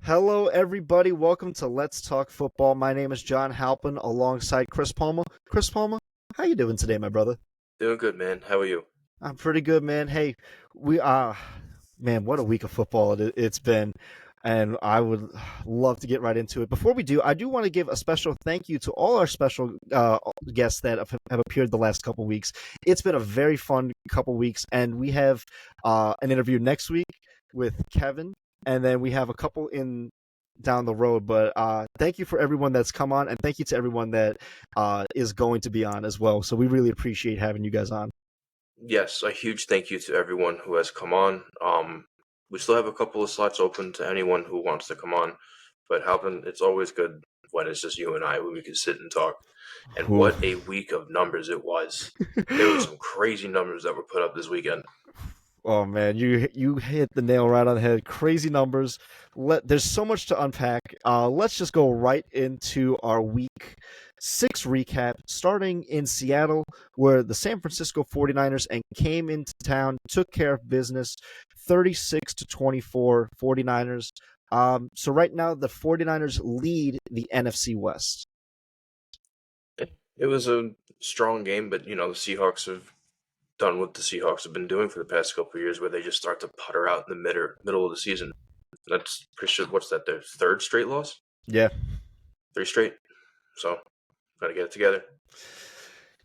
Hello, everybody. Welcome to Let's Talk Football. My name is John Halpin, alongside Chris Palmer. Chris Palmer, how you doing today, my brother? Doing good, man. How are you? I'm pretty good, man. Hey, we man, what a week of football it's been, and I would love to get right into it. Before we do, I do want to give a special thank you to all our special guests that have appeared the last couple weeks. It's been a very fun couple weeks, and we have an interview next week with Kevin, and then we have a couple in down the road. But thank you for everyone that's come on, and thank you to everyone that is going to be on as well. So we really appreciate having you guys on. Yes, a huge thank you to everyone who has come on. We still have a couple of slots open to anyone who wants to come on, but Halvin, it's always good when it's just you and I when we can sit and talk. And Ooh. what a week of numbers it was. There were some crazy numbers that were put up this weekend. Oh man, you hit the nail right on the head. Crazy numbers. There's so much to unpack. Let's just go right into our week 6 recap, starting in Seattle, where the San Francisco 49ers and came into town, took care of business, 36-24 49ers. So right now the 49ers lead the NFC West. It was a strong game, but the Seahawks have done what the Seahawks have been doing for the past couple of years, where they just start to putter out in the middle of the season. That's pretty sure, what's that, their third straight loss? Yeah. Three straight. So, gotta get it together.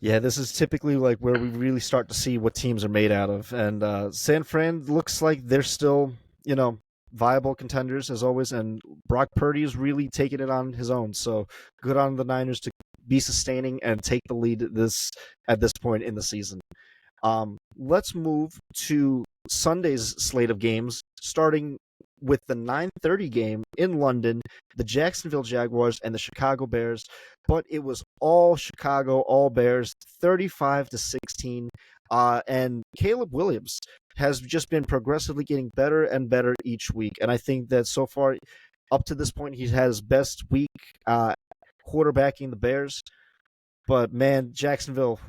Yeah, this is typically like where we really start to see what teams are made out of. And San Fran looks like they're still, viable contenders as always. And Brock Purdy is really taking it on his own. So good on the Niners to be sustaining and take the lead at this point in the season. Let's move to Sunday's slate of games, starting with the 9:30 game in London, the Jacksonville Jaguars and the Chicago Bears. But it was all Chicago, all Bears, 35-16. And Caleb Williams has just been progressively getting better and better each week. And I think that so far, up to this point, he has best week quarterbacking the Bears. But man, Jacksonville,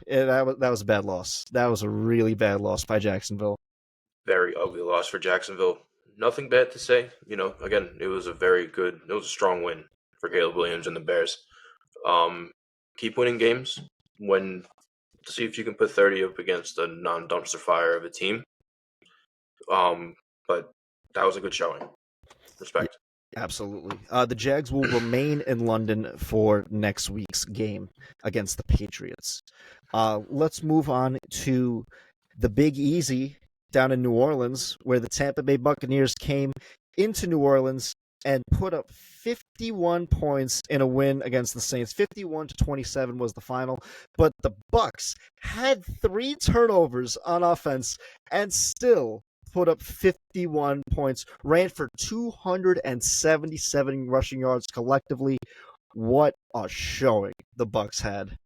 that was a bad loss. That was a really bad loss by Jacksonville. Very ugly loss for Jacksonville. Nothing bad to say. Again, it was a strong win for Caleb Williams and the Bears. Keep winning games when to see if you can put 30 up against a non-dumpster fire of a team. But that was a good showing. Respect. Absolutely. The Jags will remain in London for next week's game against the Patriots. Let's move on to the Big Easy down in New Orleans, where the Tampa Bay Buccaneers came into New Orleans and put up 51 points in a win against the Saints. 51-27 was the final, but the Bucs had 3 turnovers on offense and still put up 51 points, ran for 277 rushing yards collectively. What a showing the Bucs had.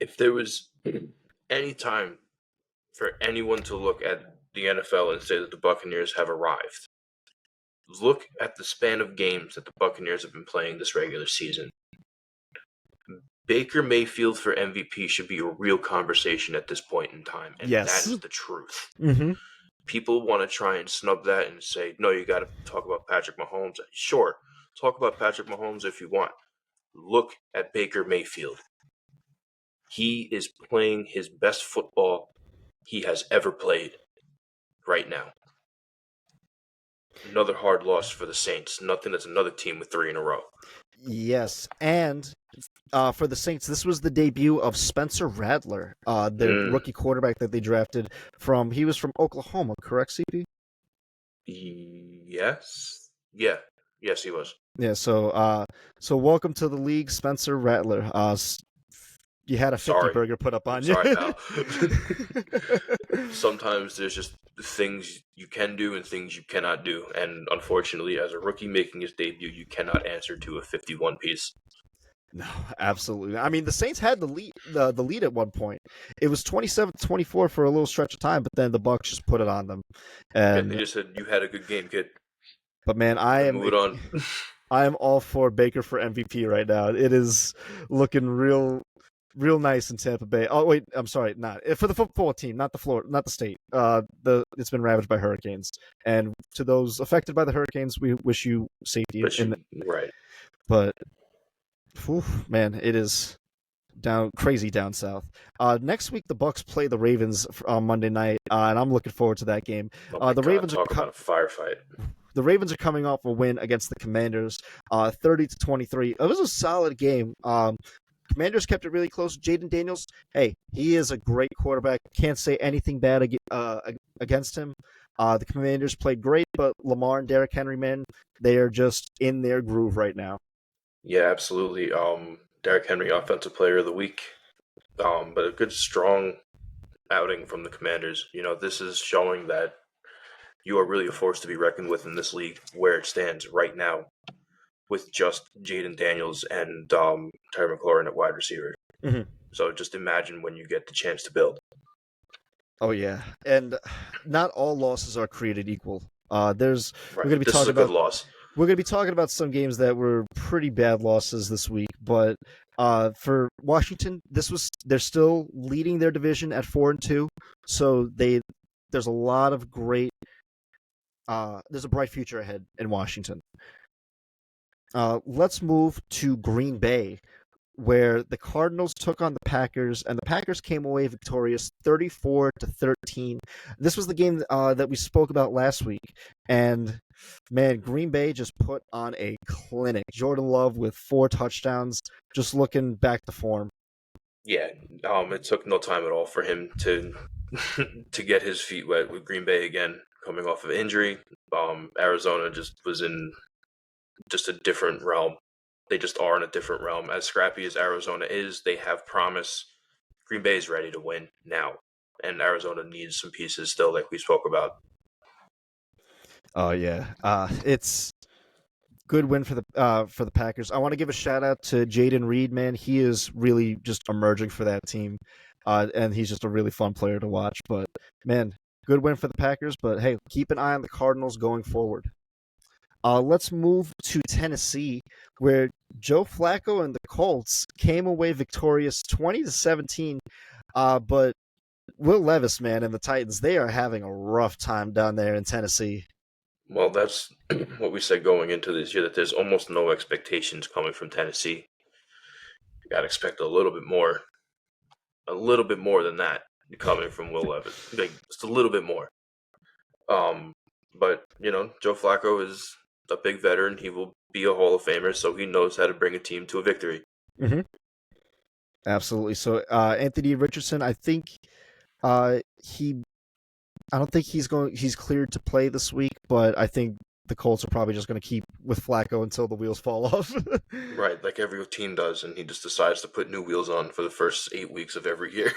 If there was any time for anyone to look at the NFL and say that the Buccaneers have arrived, look at the span of games that the Buccaneers have been playing this regular season. Baker Mayfield for MVP should be a real conversation at this point in time, and Yes. that is the truth. Mm-hmm. People want to try and snub that and say, no, you got to talk about Patrick Mahomes. Sure, talk about Patrick Mahomes if you want. Look at Baker Mayfield. He is playing his best football he has ever played right now. Another hard loss for the Saints. Nothing that's another team with 3 in a row. Yes, and for the Saints, this was the debut of Spencer Rattler, the rookie quarterback that they drafted he was from Oklahoma, correct, CP? Yes. Yeah. Yes, he was. Yeah, so welcome to the league, Spencer Rattler. You had a 50 burger put up on you. Sorry, pal. Sometimes there's just things you can do and things you cannot do. And unfortunately, as a rookie making his debut, you cannot answer to a 51 piece. No, absolutely. I mean, the Saints had the lead at one point. It was 27-24 for a little stretch of time, but then the Bucs just put it on them. And they just said, you had a good game, kid. But man, move it on. I am all for Baker for MVP right now. It is looking real real nice in Tampa Bay. Oh wait, I'm sorry, not for the football team, not the Florida, not the state. It's been ravaged by hurricanes, and to those affected by the hurricanes, we wish you safety. But right. But, whew, man, it is down crazy down south. Next week the Bucks play the Ravens on Monday night, and I'm looking forward to that game. Oh my The God, Ravens talk about a firefight. the Ravens are coming off a win against the Commanders, 30-23. It was a solid game. Commanders kept it really close. Jaden Daniels, hey, he is a great quarterback. Can't say anything bad against him. The Commanders played great, but Lamar and Derrick Henry, man, they are just in their groove right now. Yeah, absolutely. Derrick Henry, Offensive Player of the Week. But a good, strong outing from the Commanders. This is showing that you are really a force to be reckoned with in this league where it stands right now with just Jaden Daniels and Terry McLaurin at wide receiver. Mm-hmm. So just imagine when you get the chance to build. Oh yeah, and not all losses are created equal. There's we're Right. gonna be This is talking a good about loss. we're gonna be talking about some games that were pretty bad losses this week, but for Washington, they're still leading their division at 4-2, so there's a lot of great there's a bright future ahead in Washington. Let's move to Green Bay, where the Cardinals took on the Packers, and the Packers came away victorious 34-13. This was the game that we spoke about last week, and man, Green Bay just put on a clinic. Jordan Love with 4 touchdowns, just looking back to form. Yeah. It took no time at all for him to to get his feet wet with Green Bay again, coming off of injury. Arizona just was in just a different realm. They just are in a different realm. As scrappy as Arizona is, they have promise. Green Bay is ready to win now, and Arizona needs some pieces still, like we spoke about. Oh yeah, it's good win for the Packers. I want to give a shout out to Jaden Reed, man. He is really just emerging for that team, and he's just a really fun player to watch. But man, good win for the Packers. But hey, keep an eye on the Cardinals going forward. Let's move to Tennessee, where Joe Flacco and the Colts came away victorious 20-17. But Will Levis, man, and the Titans, they are having a rough time down there in Tennessee. Well, that's what we said going into this year, that there's almost no expectations coming from Tennessee. You got to expect a little bit more than that coming from Will Levis. Like, just a little bit more. Um, but Joe Flacco is a big veteran. He will be a Hall of Famer, so he knows how to bring a team to a victory. Mm-hmm. Absolutely. So Anthony Richardson, he I don't think he's cleared to play this week, but I think the Colts are probably just going to keep with Flacco until the wheels fall off. Right, like every team does, and he just decides to put new wheels on for the first 8 weeks of every year.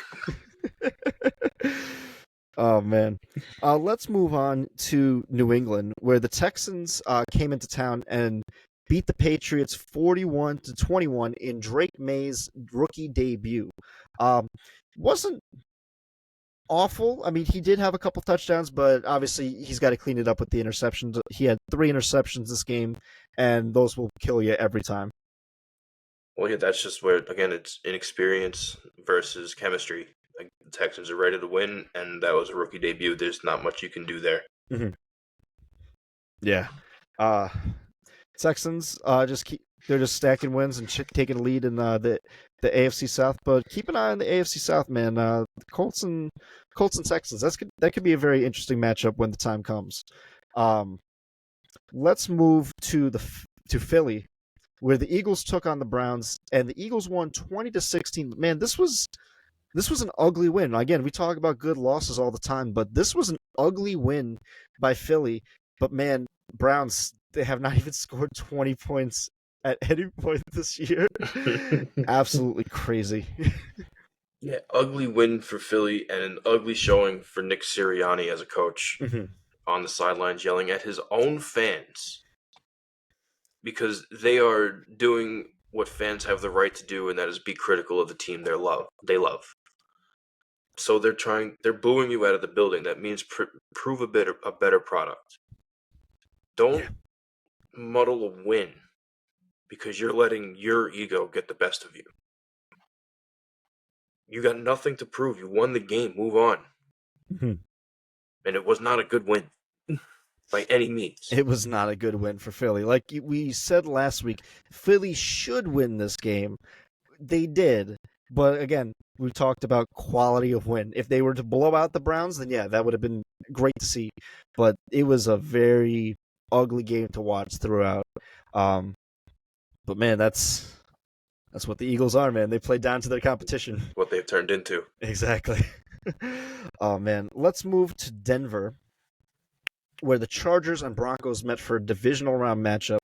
Oh man. Let's move on to New England, where the Texans came into town and beat the Patriots 41-21 in Drake May's rookie debut. Um, wasn't awful. I mean, he did have a couple touchdowns, but obviously he's got to clean it up with the interceptions. He had 3 interceptions this game, and those will kill you every time. Well, yeah, that's just where, again, it's inexperience versus chemistry. Like, the Texans are ready to win, and that was a rookie debut. There's not much you can do there. Mm-hmm. Yeah. Uh, Texans they're just stacking wins and taking a lead in the AFC South. But keep an eye on the AFC South, man. The Colts and Texans. That could be a very interesting matchup when the time comes. Let's move to Philly, where the Eagles took on the Browns, and the Eagles won 20-16. Man, this was an ugly win. Again, we talk about good losses all the time, but this was an ugly win by Philly. But man, Browns, they have not even scored 20 points at any point this year. Absolutely crazy. Yeah, ugly win for Philly and an ugly showing for Nick Sirianni as a coach Mhm. on the sidelines yelling at his own fans because they are doing what fans have the right to do, and that is be critical of the team they love. So they're booing you out of the building. That means prove a better product. Don't Yeah. muddle a win because you're letting your ego get the best of you. You got nothing to prove. You won the game. Move on. Mhm. And it was not a good win by any means. It was not a good win for Philly. Like we said last week, Philly should win this game. They did. But again, we talked about quality of win. If they were to blow out the Browns, then yeah, that would have been great to see. But it was a very ugly game to watch throughout. Um, but man, that's what the Eagles are, man. They play down to their competition. What they've turned into. Exactly. Oh man, let's move to Denver, where the Chargers and Broncos met for a divisional round matchup.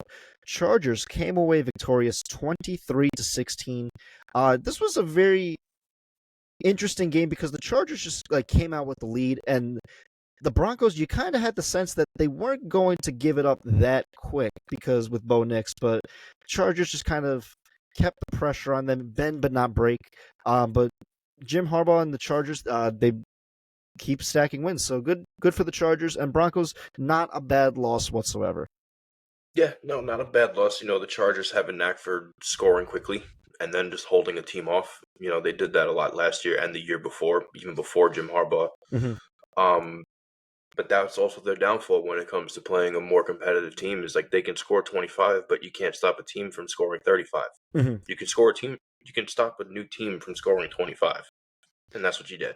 Chargers came away victorious 23-16. This was a very interesting game because the Chargers just like came out with the lead, and the Broncos, you kind of had the sense that they weren't going to give it up that quick because with Bo Nix, but Chargers just kind of kept the pressure on them, bend but not break. But Jim Harbaugh and the Chargers, they keep stacking wins, so good for the Chargers and Broncos. Not a bad loss whatsoever. Yeah, no, not a bad loss. The Chargers have a knack for scoring quickly and then just holding a team off. They did that a lot last year and the year before, even before Jim Harbaugh. Mm-hmm. Um, but that's also their downfall when it comes to playing a more competitive team. Is like they can score 25, but you can't stop a team from scoring 35. Mm-hmm. You can stop a new team from scoring 25, and that's what you did.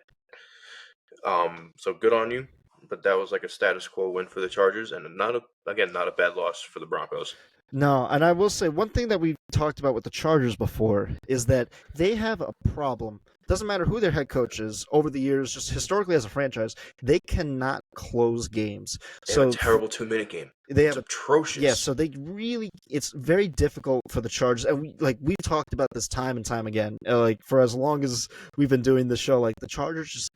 So good on you. But that was like a status quo win for the Chargers, and not a bad loss for the Broncos. No, and I will say one thing that we've talked about with the Chargers before is that they have a problem. Doesn't matter who their head coach is over the years, just historically as a franchise, they cannot close games. They have So a terrible 2-minute game. they It's have atrocious. yeah, so they really it's very difficult for the Chargers, and we've talked about this time and time again. Like for as long as we've been doing the show, like the Chargers just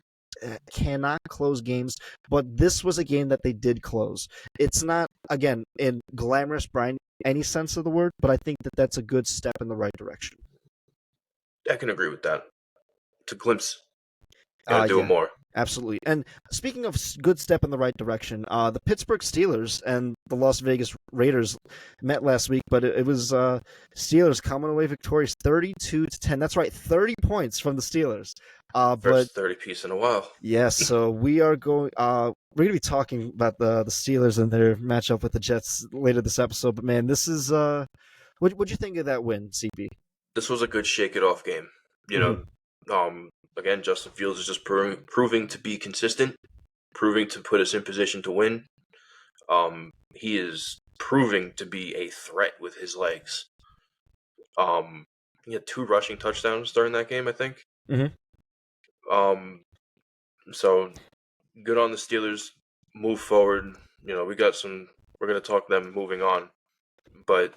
cannot close games, but this was a game that they did close. It's not again in glamorous Brian any sense of the word, but I think that that's a good step in the right direction. I can agree with that. It's a glimpse. Gotta do Yeah, it more. absolutely. And speaking of good step in the right direction, the Pittsburgh Steelers and the Las Vegas Raiders met last week, but it was Steelers coming away victorious 32-10. That's right, 30 points from the Steelers. But First 30 piece in a while. yes, so we are going. We're gonna be talking about the Steelers and their matchup with the Jets later this episode. But man, this is what'd you think of that win, CP? This was a good shake it off game. Again, Justin Fields is just proving to be consistent, proving to put us in position to win. He is proving to be a threat with his legs. He had 2 rushing touchdowns during that game, I think. Mm-hmm. So good on the Steelers. Move forward. We're gonna talk them moving on, but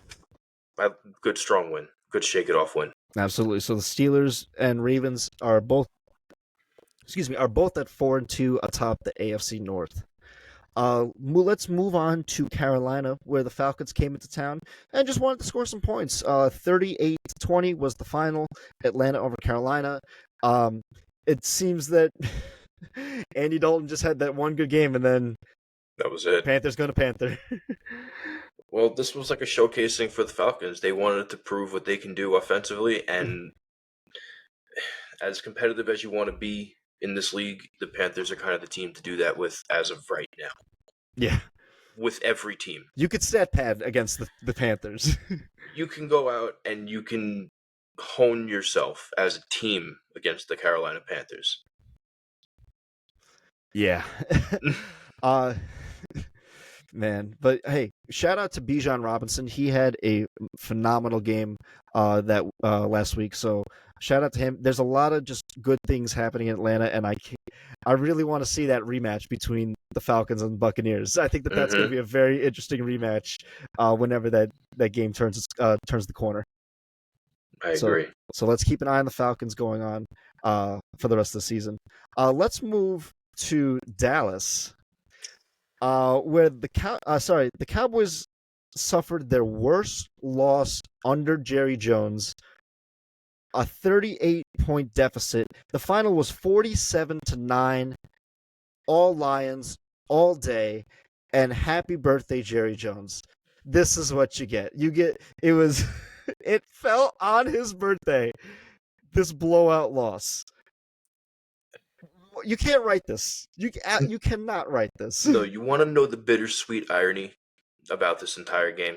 good strong win, good shake it off win. Absolutely. So the Steelers and Ravens are both at 4-2 atop the AFC North. Let's move on to Carolina, where the Falcons came into town and just wanted to score some points. 38-20 was the final. Atlanta over Carolina. It seems that Andy Dalton just had that one good game, and then that was it. Panthers going to Panther. Well, this was like a showcasing for the Falcons. They wanted to prove what they can do offensively, and as competitive as you want to be in this league, the Panthers are kind of the team to do that with as of right now. Yeah. With every team. You could stat pad against the Panthers. You can go out and you can hone yourself as a team against the Carolina Panthers. Yeah. Man, but hey, shout out to Bijan Robinson. He had a phenomenal game that last week. So shout out to him. There's a lot of just good things happening in Atlanta, and I really want to see that rematch between the Falcons and the Buccaneers. I think that's going to be a very interesting rematch whenever that game turns the corner. I agree. So let's keep an eye on the Falcons going on for the rest of the season. Let's move to Dallas. Where the Cowboys suffered their worst loss under Jerry Jones, a 38-point deficit. The final was 47-9, all Lions, all day, and happy birthday, Jerry Jones. This is what you get. It fell on his birthday, this blowout loss. You can't write this. You cannot write this. No, you want to know the bittersweet irony about this entire game?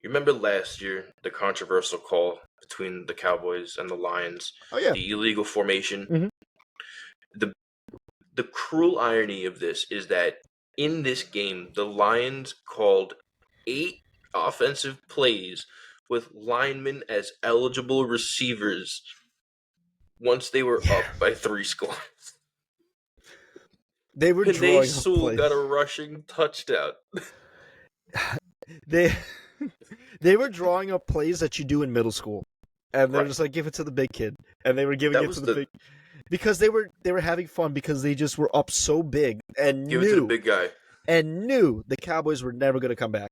You remember last year, the controversial call between the Cowboys and the Lions, Oh yeah. the illegal formation? Mhm. The the cruel irony of this is that in this game, the Lions called 8 offensive plays with linemen as eligible receivers once they were Yeah. up by 3 scores. They were Panay drawing up Sewell plays. got a rushing touchdown. They they were drawing up plays that you do in middle school, and they're Right. just like, give it to the big kid, and they were giving That it to was the the big because they were having fun because they just were up so big and give it to the big guy. knew the Cowboys were never going to come back.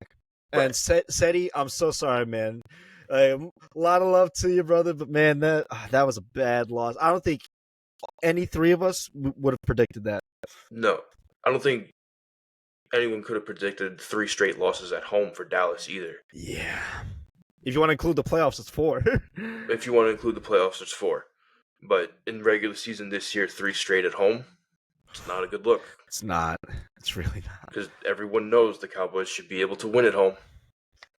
Right. And Seti, I'm so sorry, man. A lot of love to you, brother, but man, that was a bad loss. I don't think any three of us would have predicted that. No. I don't think anyone could have predicted 3 straight losses at home for Dallas either. Yeah. If you want to include the playoffs, it's 4. If you want to include the playoffs, it's 4. But in regular season this year, 3 straight at home, it's not a good look. It's not. It's really not. Because everyone knows the Cowboys should be able to win at home.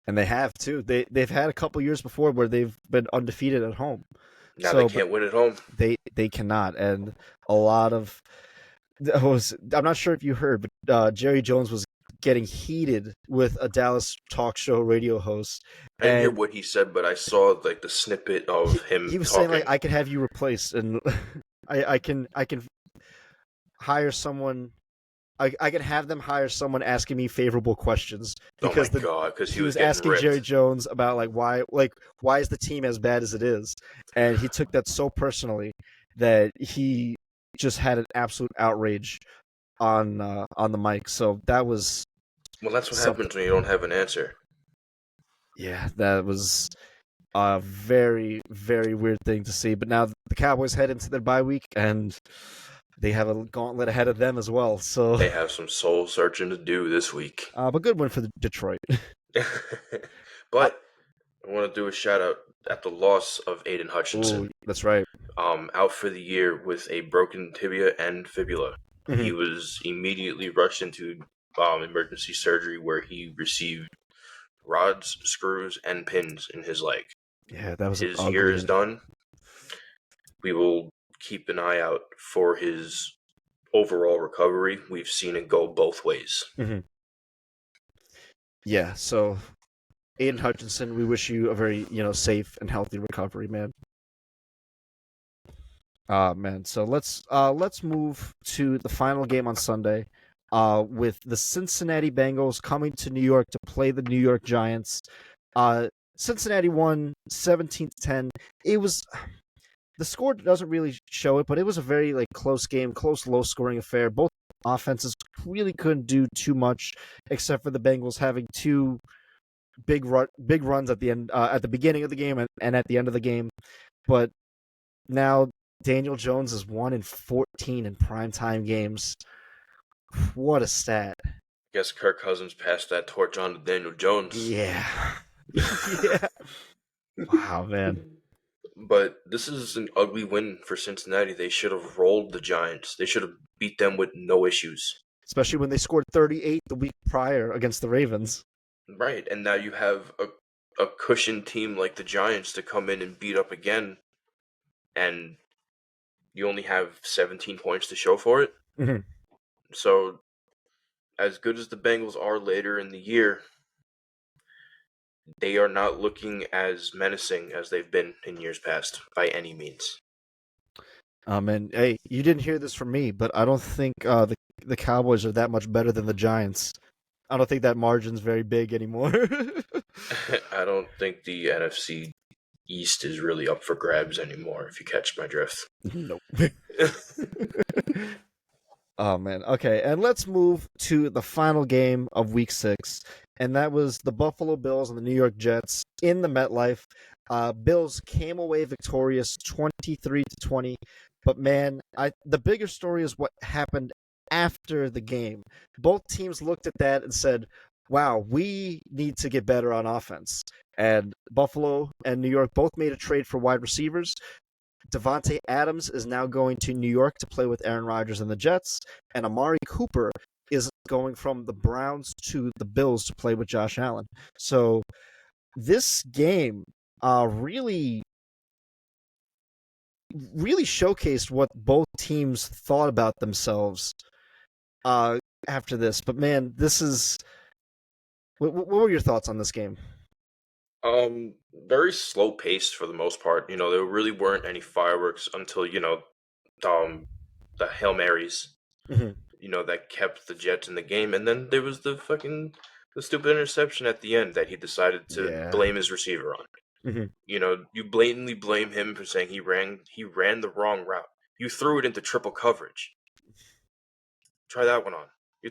And they have too. They've had a couple years before where they've been undefeated at home. Now they can't win at home. They cannot, and a lot of I'm not sure if you heard, but Jerry Jones was getting heated with a Dallas talk show radio host. I didn't hear what he said, but I saw like the snippet of him. He was talking. saying like, I can have you replaced, and I can hire someone. I can have them hire someone asking me favorable questions because because he was asking ripped. Jerry Jones about why is the team as bad as it is, and he took that so personally that he just had an absolute outrage on the mic. So that was that's what happens when you don't have an answer. Yeah, that was a very, very weird thing to see. But now the Cowboys head into their bye week, and they have a gauntlet ahead of them as well. So they have some soul searching to do this week. But good win for Detroit. But I want to do a shout out at the loss of Aiden Hutchinson. Ooh, that's right. Out for the year with a broken tibia and fibula. Mm-hmm. He was immediately rushed into emergency surgery where he received rods, screws, and pins in his leg. Yeah, that was his year is done. We will keep an eye out for his overall recovery. We've seen it go both ways. Mm-hmm. Yeah, so Aiden Hutchinson, we wish you a very, safe and healthy recovery, man. Man. So let's move to the final game on Sunday, with the Cincinnati Bengals coming to New York to play the New York Giants. Cincinnati won 17-10. It was the score doesn't really show it, but it was a very close game, close, low-scoring affair. Both offenses really couldn't do too much, except for the Bengals having 2 big runs at the end, at the beginning of the game and at the end of the game. But now Daniel Jones is 1-14 in primetime games. What a stat! I guess Kirk Cousins passed that torch on to Daniel Jones. Yeah. Yeah. Wow, man. But this is an ugly win for Cincinnati. They should have rolled the Giants. They should have beat them with no issues. Especially when they scored 38 the week prior against the Ravens. Right, and now you have a cushioned team like the Giants to come in and beat up again, and you only have 17 points to show for it. Mm-hmm. So, as good as the Bengals are later in the year, they are not looking as menacing as they've been in years past, by any means. And hey, you didn't hear this from me, but I don't think the Cowboys are that much better than the Giants. I don't think that margin's very big anymore. I don't think the NFC East is really up for grabs anymore, if you catch my drift. Nope. Oh, man. Okay, and let's move to the final game of Week 6, and that was the Buffalo Bills and the New York Jets in the MetLife. Bills came away victorious 23-20, but man, the bigger story is what happened after the game. Both teams looked at that and said, wow, we need to get better on offense. And Buffalo and New York both made a trade for wide receivers. Devontae Adams is now going to New York to play with Aaron Rodgers and the Jets, and Amari Cooper is going from the Browns to the Bills to play with Josh Allen. So this game really really showcased what both teams thought about themselves after this. But man, this is what were your thoughts on this game? Very slow paced for the most part. There really weren't any fireworks until, um, the Hail Marys, Hmm. that kept the Jets in the game. And then there was the stupid interception at the end that he decided to Yeah. blame his receiver on. Hmm. You blatantly blame him for saying he ran the wrong route. You threw it into triple coverage. Try that one on. You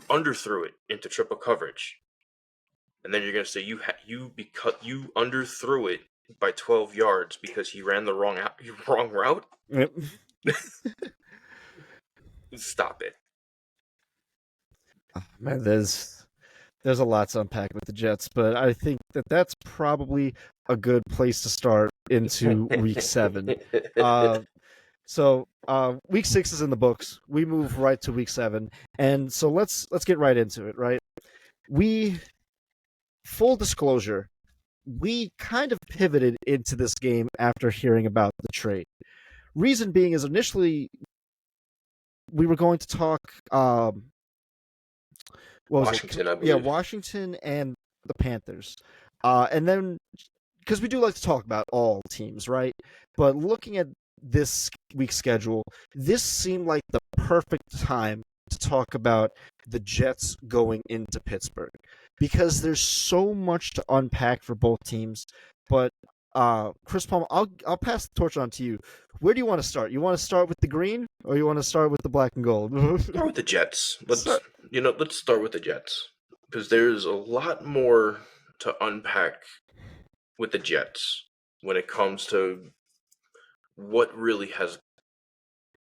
underthrew it into triple coverage. And then you're gonna say you underthrew it by 12 yards because he ran the wrong route. Yep. Stop it. Oh, man, there's a lot to unpack with the Jets, but I think that that's probably a good place to start into Week 7. Uh, Week 6 is in the books. We move right to Week 7, and so let's get right into it. Right, we full disclosure, we kind of pivoted into this game after hearing about the trade. Reason being is initially we were going to talk. What was it? Washington, I Yeah, believe. Washington and the Panthers, and then because we do like to talk about all teams, right? But looking at this week's schedule, this seemed like the perfect time to talk about the Jets going into Pittsburgh because there's so much to unpack for both teams. But Chris Palmer, I'll pass the torch on to you. Where do you want to start? You want to start with the green, or you want to start with the black and gold? Start with the Jets. Start. Let's start with the Jets because there's a lot more to unpack with the Jets when it comes to what really has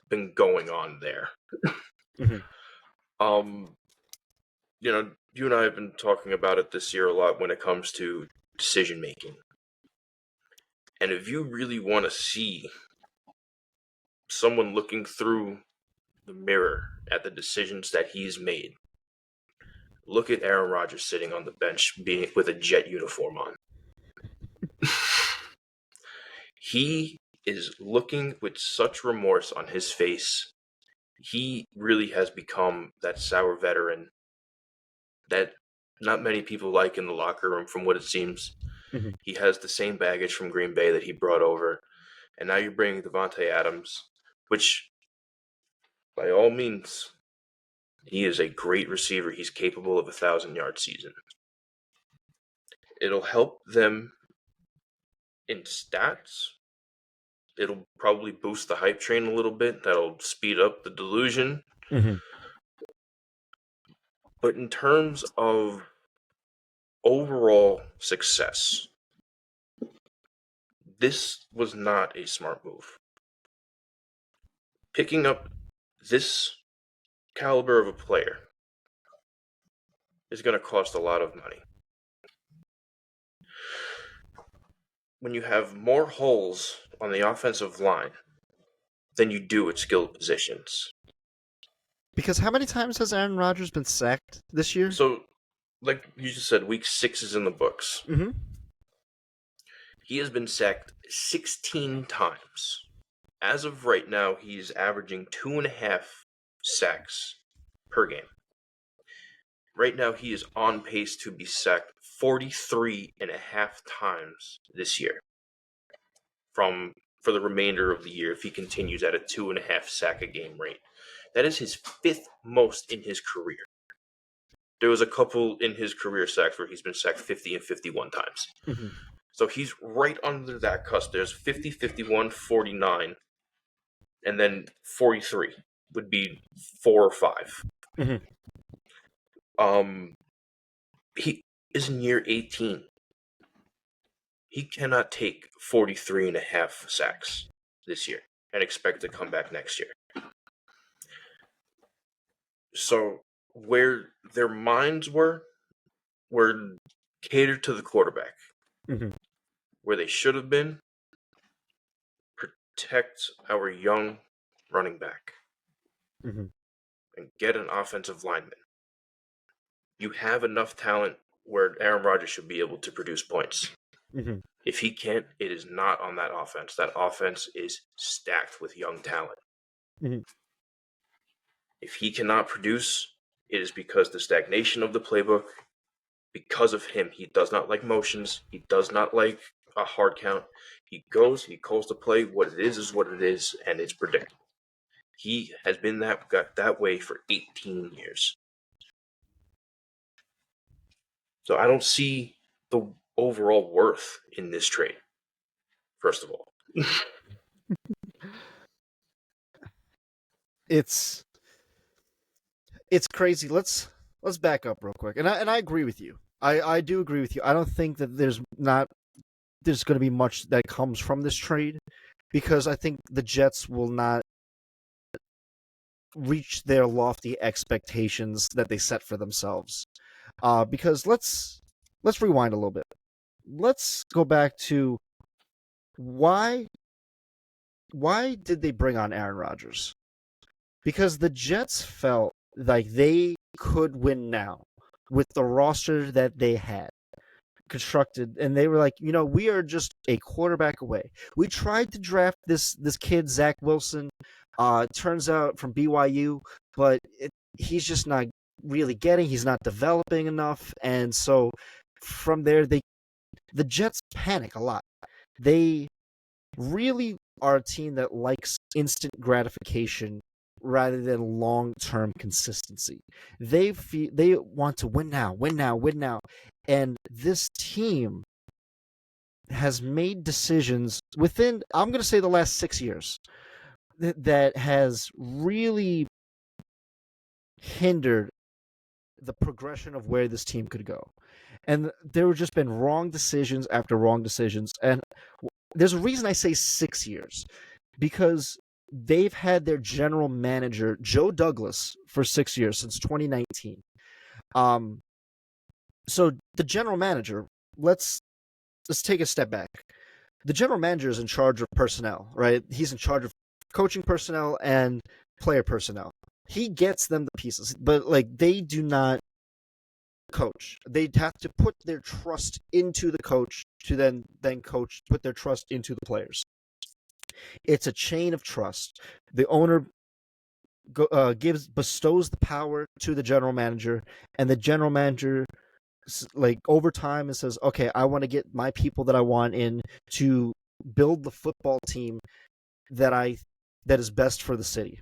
been going on there. Mhm. Um, you and I have been talking about it this year a lot when it comes to decision making. And if you really want to see someone looking through the mirror at the decisions that he's made, look at Aaron Rodgers sitting on the bench being with a Jet uniform on. He is looking with such remorse on his face. He really has become that sour veteran that not many people like in the locker room, from what it seems. Mhm. He has the same baggage from Green Bay that he brought over. And now you're bringing Devontae Adams, which, by all means, he is a great receiver. He's capable of a 1,000-yard season. It'll help them in stats. It'll probably boost the hype train a little bit. That'll speed up the delusion. Mhm. But in terms of overall success, this was not a smart move. Picking up this caliber of a player is going to cost a lot of money. When you have more holes on the offensive line than you do at skilled positions. Because how many times has Aaron Rodgers been sacked this year? So, like you just said, week 6 is in the books. Mm-hmm. He has been sacked 16 times. As of right now, he's averaging 2.5 sacks per game. Right now, he is on pace to be sacked 43.5 times this year. For the remainder of the year, if he continues at a 2.5 sack a game rate, that is his 5th most in his career. There was a couple in his career sacks where he's been sacked 50 and 51 times. Mm-hmm. So he's right under that cusp. There's 50, 51, 49, and then 43 would be 4 or 5. Mm-hmm. He is in year 18. He cannot take 43.5 sacks this year and expect to come back next year. So where their minds were catered to the quarterback. Mm-hmm. Where they should have been protect our young running back Mm-hmm. and get an offensive lineman. You have enough talent where Aaron Rodgers should be able to produce points. Mm-hmm. If he can't, it is not on that offense. That offense is stacked with young talent. Mm-hmm. If he cannot produce, it is because the stagnation of the playbook, because of him. He does not like motions. He does not like a hard count. He calls the play. What it is what it is, and it's predictable. He has been that way for 18 years. So I don't see the overall worth in this trade, first of all. It's crazy. Let's back up real quick. And I agree with you. I do agree with you. I don't think that there's going to be much that comes from this trade because I think the Jets will not reach their lofty expectations that they set for themselves. Because let's rewind a little bit. Let's go back to why did they bring on Aaron Rodgers? Because the Jets felt like they could win now with the roster that they had constructed, and they were like, we are just a quarterback away. We tried to draft this kid Zach Wilson, turns out from BYU, but he's just not really he's not developing enough, and so from there the Jets panic a lot. They really are a team that likes instant gratification rather than long-term consistency. They want to win now, win now, win now. And this team has made decisions within, I'm going to say, the last 6 years that has really hindered the progression of where this team could go. And there have just been wrong decisions after wrong decisions. And there's a reason I say 6 years, because they've had their general manager, Joe Douglas, for 6 years, since 2019. So the general manager, let's take a step back. The general manager is in charge of personnel, right? He's in charge of coaching personnel and player personnel. He gets them the pieces, but they do not coach. They have to put their trust into the coach to then coach, put their trust into the players. It's a chain of trust. The owner bestows the power to the general manager, and the general manager, over time, it says, okay, I want to get my people that I want in to build the football team that is best for the city.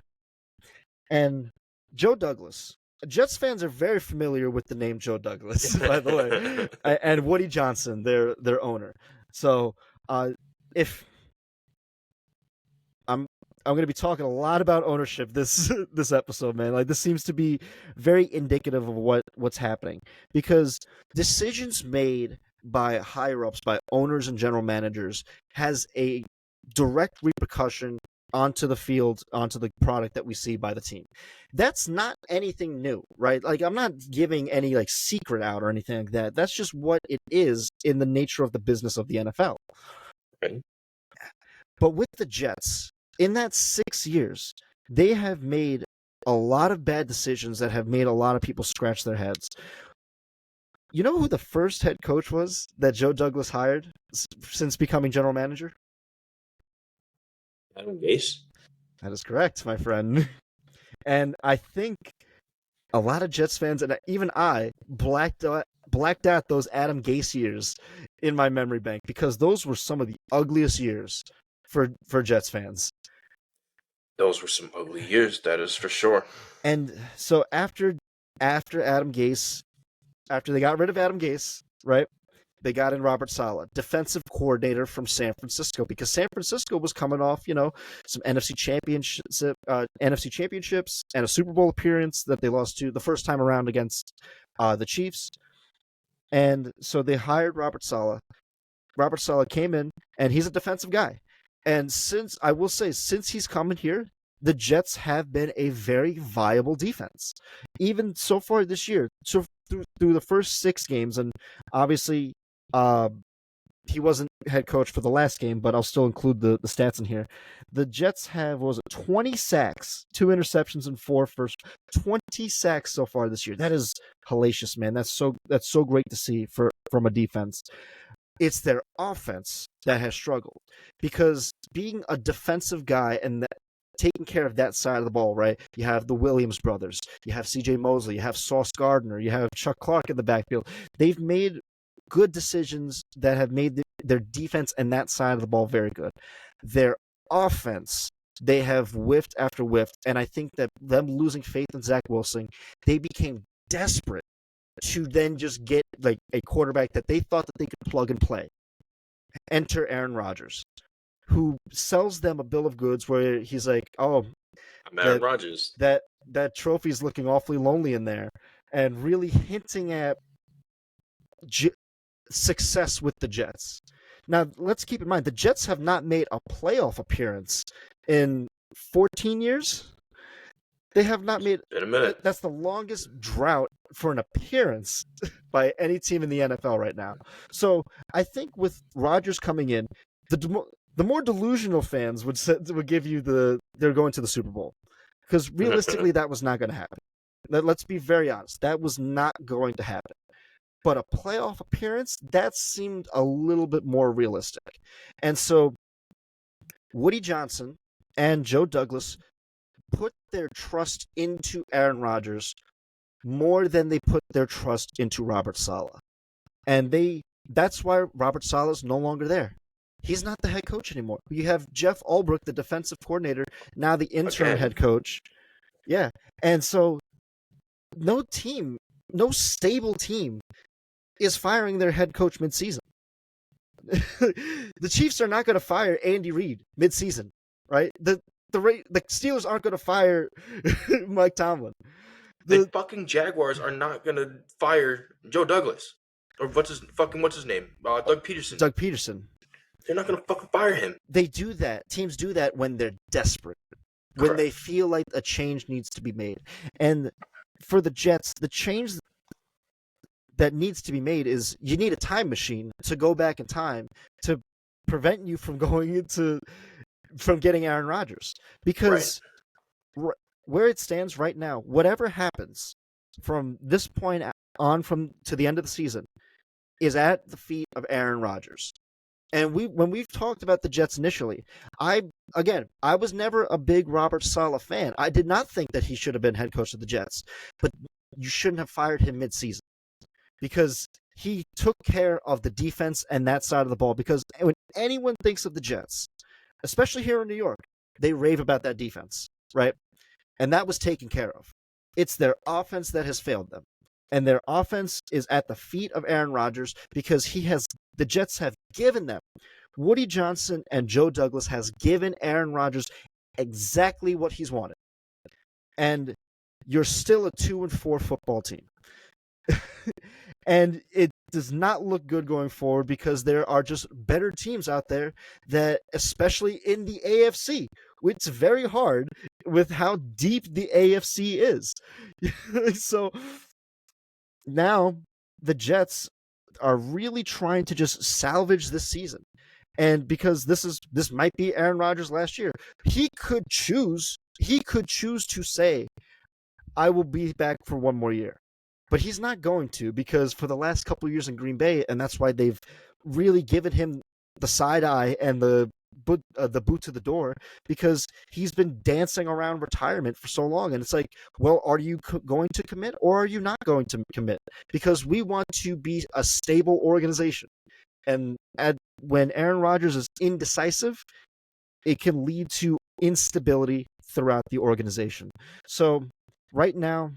And Joe Douglas, Jets fans are very familiar with the name Joe Douglas, by the way, and Woody Johnson, their owner. So, if I'm going to be talking a lot about ownership this episode, man. This seems to be very indicative of what's happening, because decisions made by higher ups, by owners and general managers, has a direct repercussion onto the field, onto the product that we see by the team. That's not anything new, right? I'm not giving any secret out or anything like that. That's just what it is in the nature of the business of the NFL. Okay. But with the Jets, in that 6 years, they have made a lot of bad decisions that have made a lot of people scratch their heads. You know who the first head coach was that Joe Douglas hired since becoming general manager? Adam Gase. That is correct, my friend. And I think a lot of Jets fans, and even I, blacked out those Adam Gase years in my memory bank, because those were some of the ugliest years for Jets fans. Those were some ugly years, that is for sure. And so after Adam Gase, after they got rid of Adam Gase, right, they got in Robert Saleh, defensive coordinator from San Francisco, because San Francisco was coming off, some NFC championships and a Super Bowl appearance that they lost to the first time around against the Chiefs. And so they hired Robert Saleh. Robert Saleh came in, and he's a defensive guy. And since he's coming here, the Jets have been a very viable defense, even so far this year. So through the first 6 games, and obviously, he wasn't head coach for the last game, but I'll still include the stats in here. The Jets have, what was it, 20 sacks, 2 interceptions, and 20 sacks so far this year. That is hellacious, man. That's so great to see from a defense. It's their offense that has struggled because being a defensive guy and taking care of that side of the ball, right? You have the Williams brothers, you have C.J. Mosley, you have Sauce Gardner, you have Chuck Clark in the backfield. They've made good decisions that have made their defense and that side of the ball very good. Their offense, they have whiffed after whiffed, and I think that them losing faith in Zach Wilson, they became desperate to then just get like a quarterback that they thought that they could plug and play. Enter Aaron Rodgers, who sells them a bill of goods where he's like, "Oh, I'm Aaron Rodgers. That trophy's looking awfully lonely in there," and really hinting at success with the Jets. Now, let's keep in mind the Jets have not made a playoff appearance in 14 years. They have not made. In a minute. That's the longest drought for an appearance by any team in the NFL right now. So I think with Rodgers coming in, the more delusional fans would give you they're going to the Super Bowl, because realistically that was not going to happen. Let's be very honest, that was not going to happen. But a playoff appearance, that seemed a little bit more realistic. And so Woody Johnson and Joe Douglas put their trust into Aaron Rodgers more than they put their trust into Robert Saleh. And that's why Robert Saleh is no longer there. He's not the head coach anymore. You have Jeff Ulbrich, the defensive coordinator, now the interim head coach. Yeah. And so no stable team is firing their head coach midseason. The Chiefs are not going to fire Andy Reid midseason, right? The Steelers aren't going to fire Mike Tomlin. The fucking Jaguars are not going to fire Joe Douglas. Or what's his name? Doug Peterson. Doug Peterson. They're not going to fucking fire him. They do that. Teams do that when they're desperate. Correct. When they feel like a change needs to be made. And for the Jets, the change that needs to be made is you need a time machine to go back in time to prevent you from getting Aaron Rodgers. Because where it stands right now, whatever happens from this point on to the end of the season is at the feet of Aaron Rodgers. And when we've talked about the Jets initially, I was never a big Robert Saleh fan. I did not think that he should have been head coach of the Jets, but you shouldn't have fired him midseason because he took care of the defense and that side of the ball. Because when anyone thinks of the Jets, especially here in New York, they rave about that defense, right? And that was taken care of. It's their offense that has failed them. And their offense is at the feet of Aaron Rodgers because the Jets have given them. Woody Johnson and Joe Douglas has given Aaron Rodgers exactly what he's wanted. And you're still a 2-4 football team. And it does not look good going forward because there are just better teams out there that, especially in the AFC, it's very hard with how deep the AFC is. So now the Jets are really trying to just salvage this season. And because this might be Aaron Rodgers' last year, he could choose to say, I will be back for one more year. But he's not going to, because for the last couple of years in Green Bay, and that's why they've really given him the side eye and the boot to the door, because he's been dancing around retirement for so long. And it's like, well, are you going to commit or are you not going to commit? Because we want to be a stable organization. And when Aaron Rodgers is indecisive, it can lead to instability throughout the organization. So right now,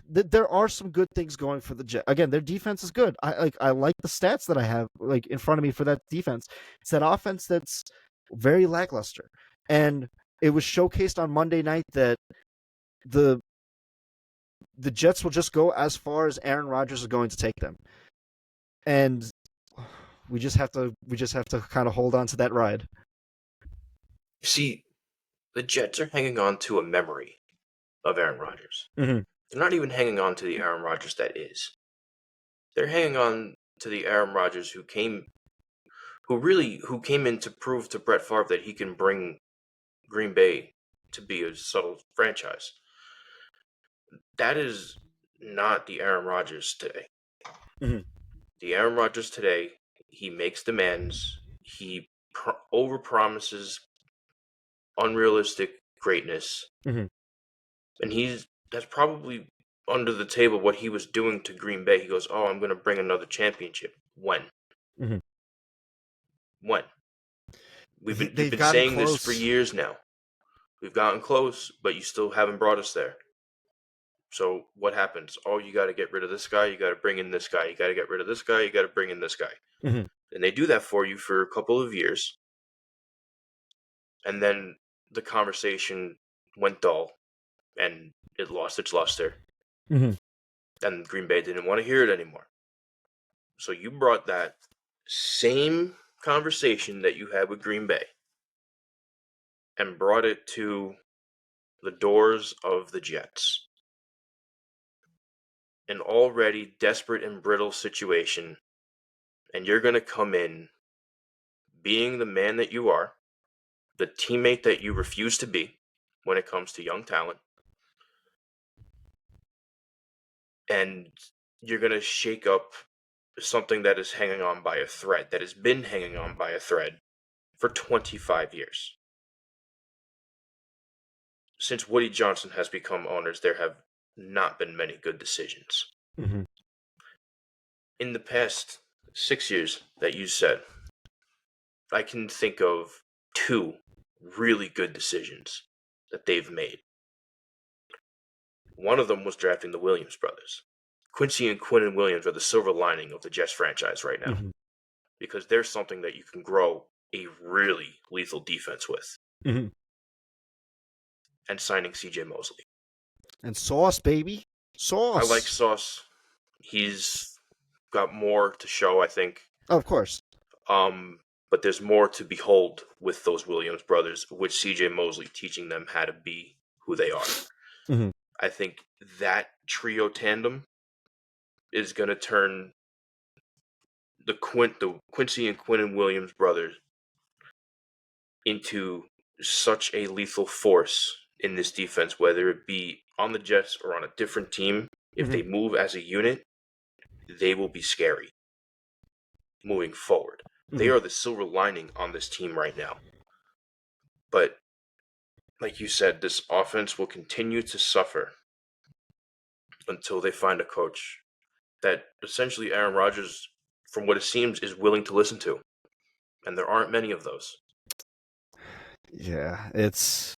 there are some good things going for the Jets. Again, their defense is good. I like the stats that I have in front of me for that defense. It's that offense that's very lackluster, and it was showcased on Monday night that the Jets will just go as far as Aaron Rodgers is going to take them, and we just have to kind of hold on to that ride. You see, the Jets are hanging on to a memory of Aaron Rodgers. Mm-hmm. They're not even hanging on to the Aaron Rodgers that is. They're hanging on to the Aaron Rodgers who came who came in to prove to Brett Favre that he can bring Green Bay to be a subtle franchise. That is not the Aaron Rodgers today. Mhm. The Aaron Rodgers today, he makes demands, he overpromises unrealistic greatness, Mhm. and that's probably under the table what he was doing to Green Bay. He goes, "Oh, I'm going to bring another championship." When? Mhm. When? You've They've been gotten saying this for close. years now. We've gotten close, but you still haven't brought us there. So what happens? Oh, you got to get rid of this guy. You got to bring in this guy. You got to get rid of this guy. You got to bring in this guy. Mhm. And they do that for you for a couple of years, and then the conversation went dull, and it lost its luster, Mhm. and Green Bay didn't want to hear it anymore. So you brought that same conversation that you had with Green Bay and brought it to the doors of the Jets. An already desperate and brittle situation, and you're going to come in being the man that you are, the teammate that you refuse to be when it comes to young talent, and you're going to shake up something that is hanging on by a thread, that has been hanging on by a thread for 25 years. Since Woody Johnson has become owners, there have not been many good decisions. Mhm. In the past 6 years that you said, I can think of two really good decisions that they've made. One of them was drafting the Williams brothers. Quincy and Quinnen Williams are the silver lining of the Jets franchise right now Mhm. because there's something that you can grow a really lethal defense with. Mhm. And signing CJ Mosley. And Sauce, baby, I like Sauce. Sauce. He's got more to show, I think. Oh, of course. But there's more to behold with those Williams brothers, with CJ Mosley teaching them how to be who they are. Mhm. I think that trio tandem is going to turn the Quincy and Quinnen Williams brothers into such a lethal force in this defense, whether it be on the Jets or on a different team. If Mhm. they move as a unit, they will be scary moving forward. They Mhm. are the silver lining on this team right now. But like you said, this offense will continue to suffer until they find a coach that essentially Aaron Rodgers, from what it seems, is willing to listen to. And there aren't many of those. Yeah, it's.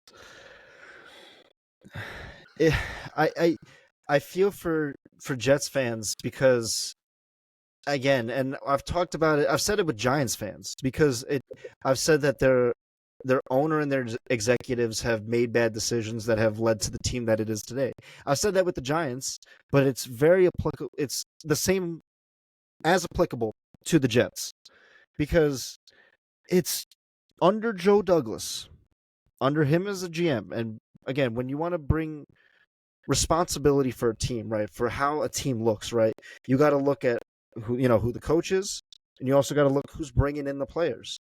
It, I I I feel for Jets fans because again, and I've talked about it. I've said it with Giants fans because I've said that their owner and their executives have made bad decisions that have led to the team that it is today. I've said that with the Giants, but it's very applicable. It's the same as applicable to the Jets because it's under Joe Douglas, under him as a GM, and again, when you want to bring responsibility for a team, right? For how a team looks, right? You got to look at who the coach is, and you also got to look who's bringing in the players,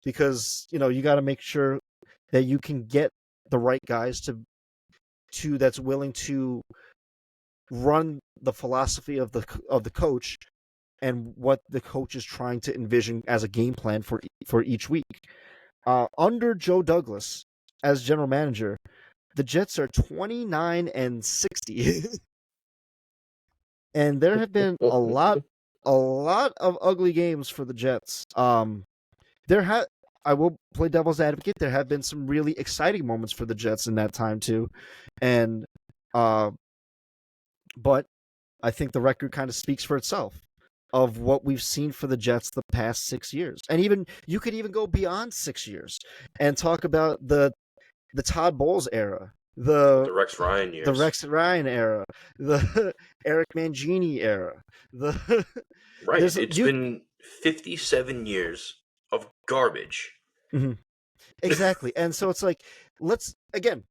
because you got to make sure that you can get the right guys to that's willing to run the philosophy of the coach and what the coach is trying to envision as a game plan for each week. Under Joe Douglas as general manager, the Jets are 29-60. And there have been a lot of ugly games for the Jets. I will play devil's advocate. There have been some really exciting moments for the Jets in that time too, and uh, but I think the record kind of speaks for itself of what we've seen for the Jets the past 6 years, and even you could even go beyond 6 years and talk about the Todd Bowles era, The Rex Ryan the years. Rex Ryan era, the Eric Mangini era. The Right. there's It's you been 57 years of garbage. Mhm. Exactly, and so it's like let's again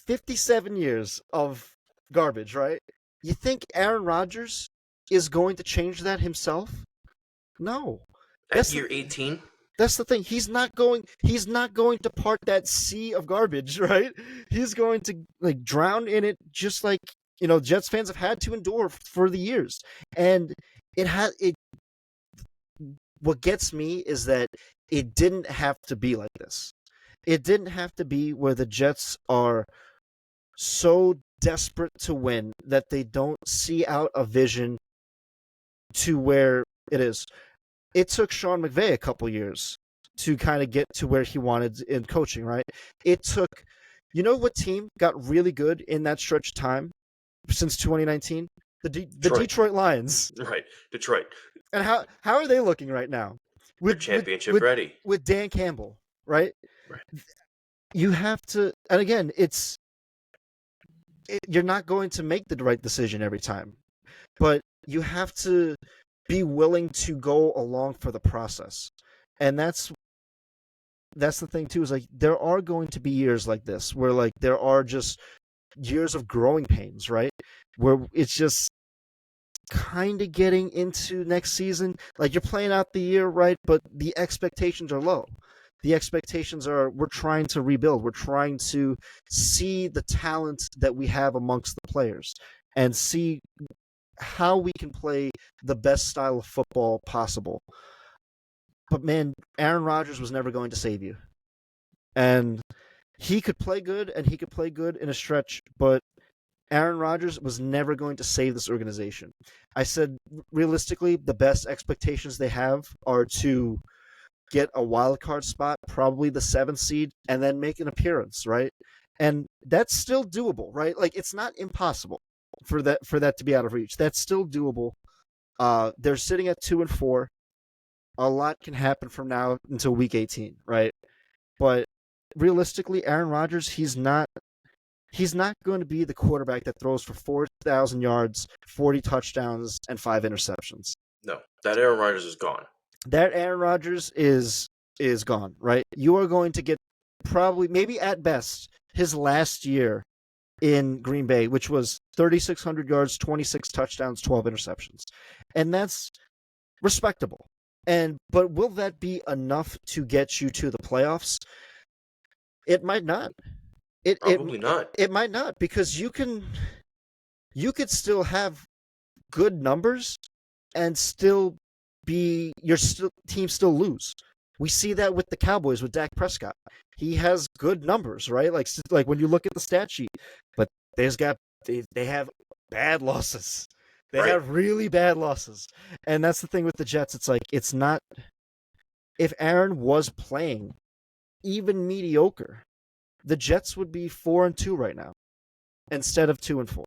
57 years of garbage, right? You think Aaron Rodgers is going to change that himself? No. At year 18? That's the thing. He's not going. He's not going to part that sea of garbage, right? He's going to like drown in it, just like Jets fans have had to endure for the years. And it had it. What gets me is that it didn't have to be like this. It didn't have to be where the Jets are so desperate to win that they don't see out a vision to where it is. It took Sean McVay a couple years to kind of get to where he wanted in coaching, right? It took, what team got really good in that stretch of time since 2019? The Detroit Lions. Right, Detroit. And how are they looking right now? They're championship ready. With Dan Campbell, right? Right. You have to, and again, you're not going to make the right decision every time, but you have to be willing to go along for the process. And that's the thing too, is like there are going to be years like this where like there are just years of growing pains, right? Where it's just kind of getting into next season, like you're playing out the year, right? But the expectations are low. The expectations are we're trying to rebuild. We're trying to see the talent that we have amongst the players and see how we can play the best style of football possible. But man, Aaron Rodgers was never going to save you. And he could play good and he could play good in a stretch, but Aaron Rodgers was never going to save this organization. I said, realistically, the best expectations they have are to get a wild card spot, probably the 7th seed, and then make an appearance, right? And that's still doable, right? Like it's not impossible for that to be out of reach. That's still doable. They're sitting at 2-4. A lot can happen from now until week 18, right? But realistically, Aaron Rodgers, he's not going to be the quarterback that throws for 4,000 yards, 40 touchdowns, and 5 interceptions. No, that Aaron Rodgers is gone. That Aaron Rodgers is gone, right? You are going to get probably, maybe at best, his last year in Green Bay, which was 3,600 yards, 26 touchdowns, 12 interceptions. And that's respectable. But will that be enough to get you to the playoffs? It might not. Probably not. It might not, because you could still have good numbers and still be your team still lose. We see that with the Cowboys with Dak Prescott. He has good numbers, right? Like when you look at the stat sheet, but they have bad losses. They have really bad losses. And that's the thing with the Jets. It's like, it's not, if Aaron was playing even mediocre, the Jets would be 4-2 right now instead of 2-4.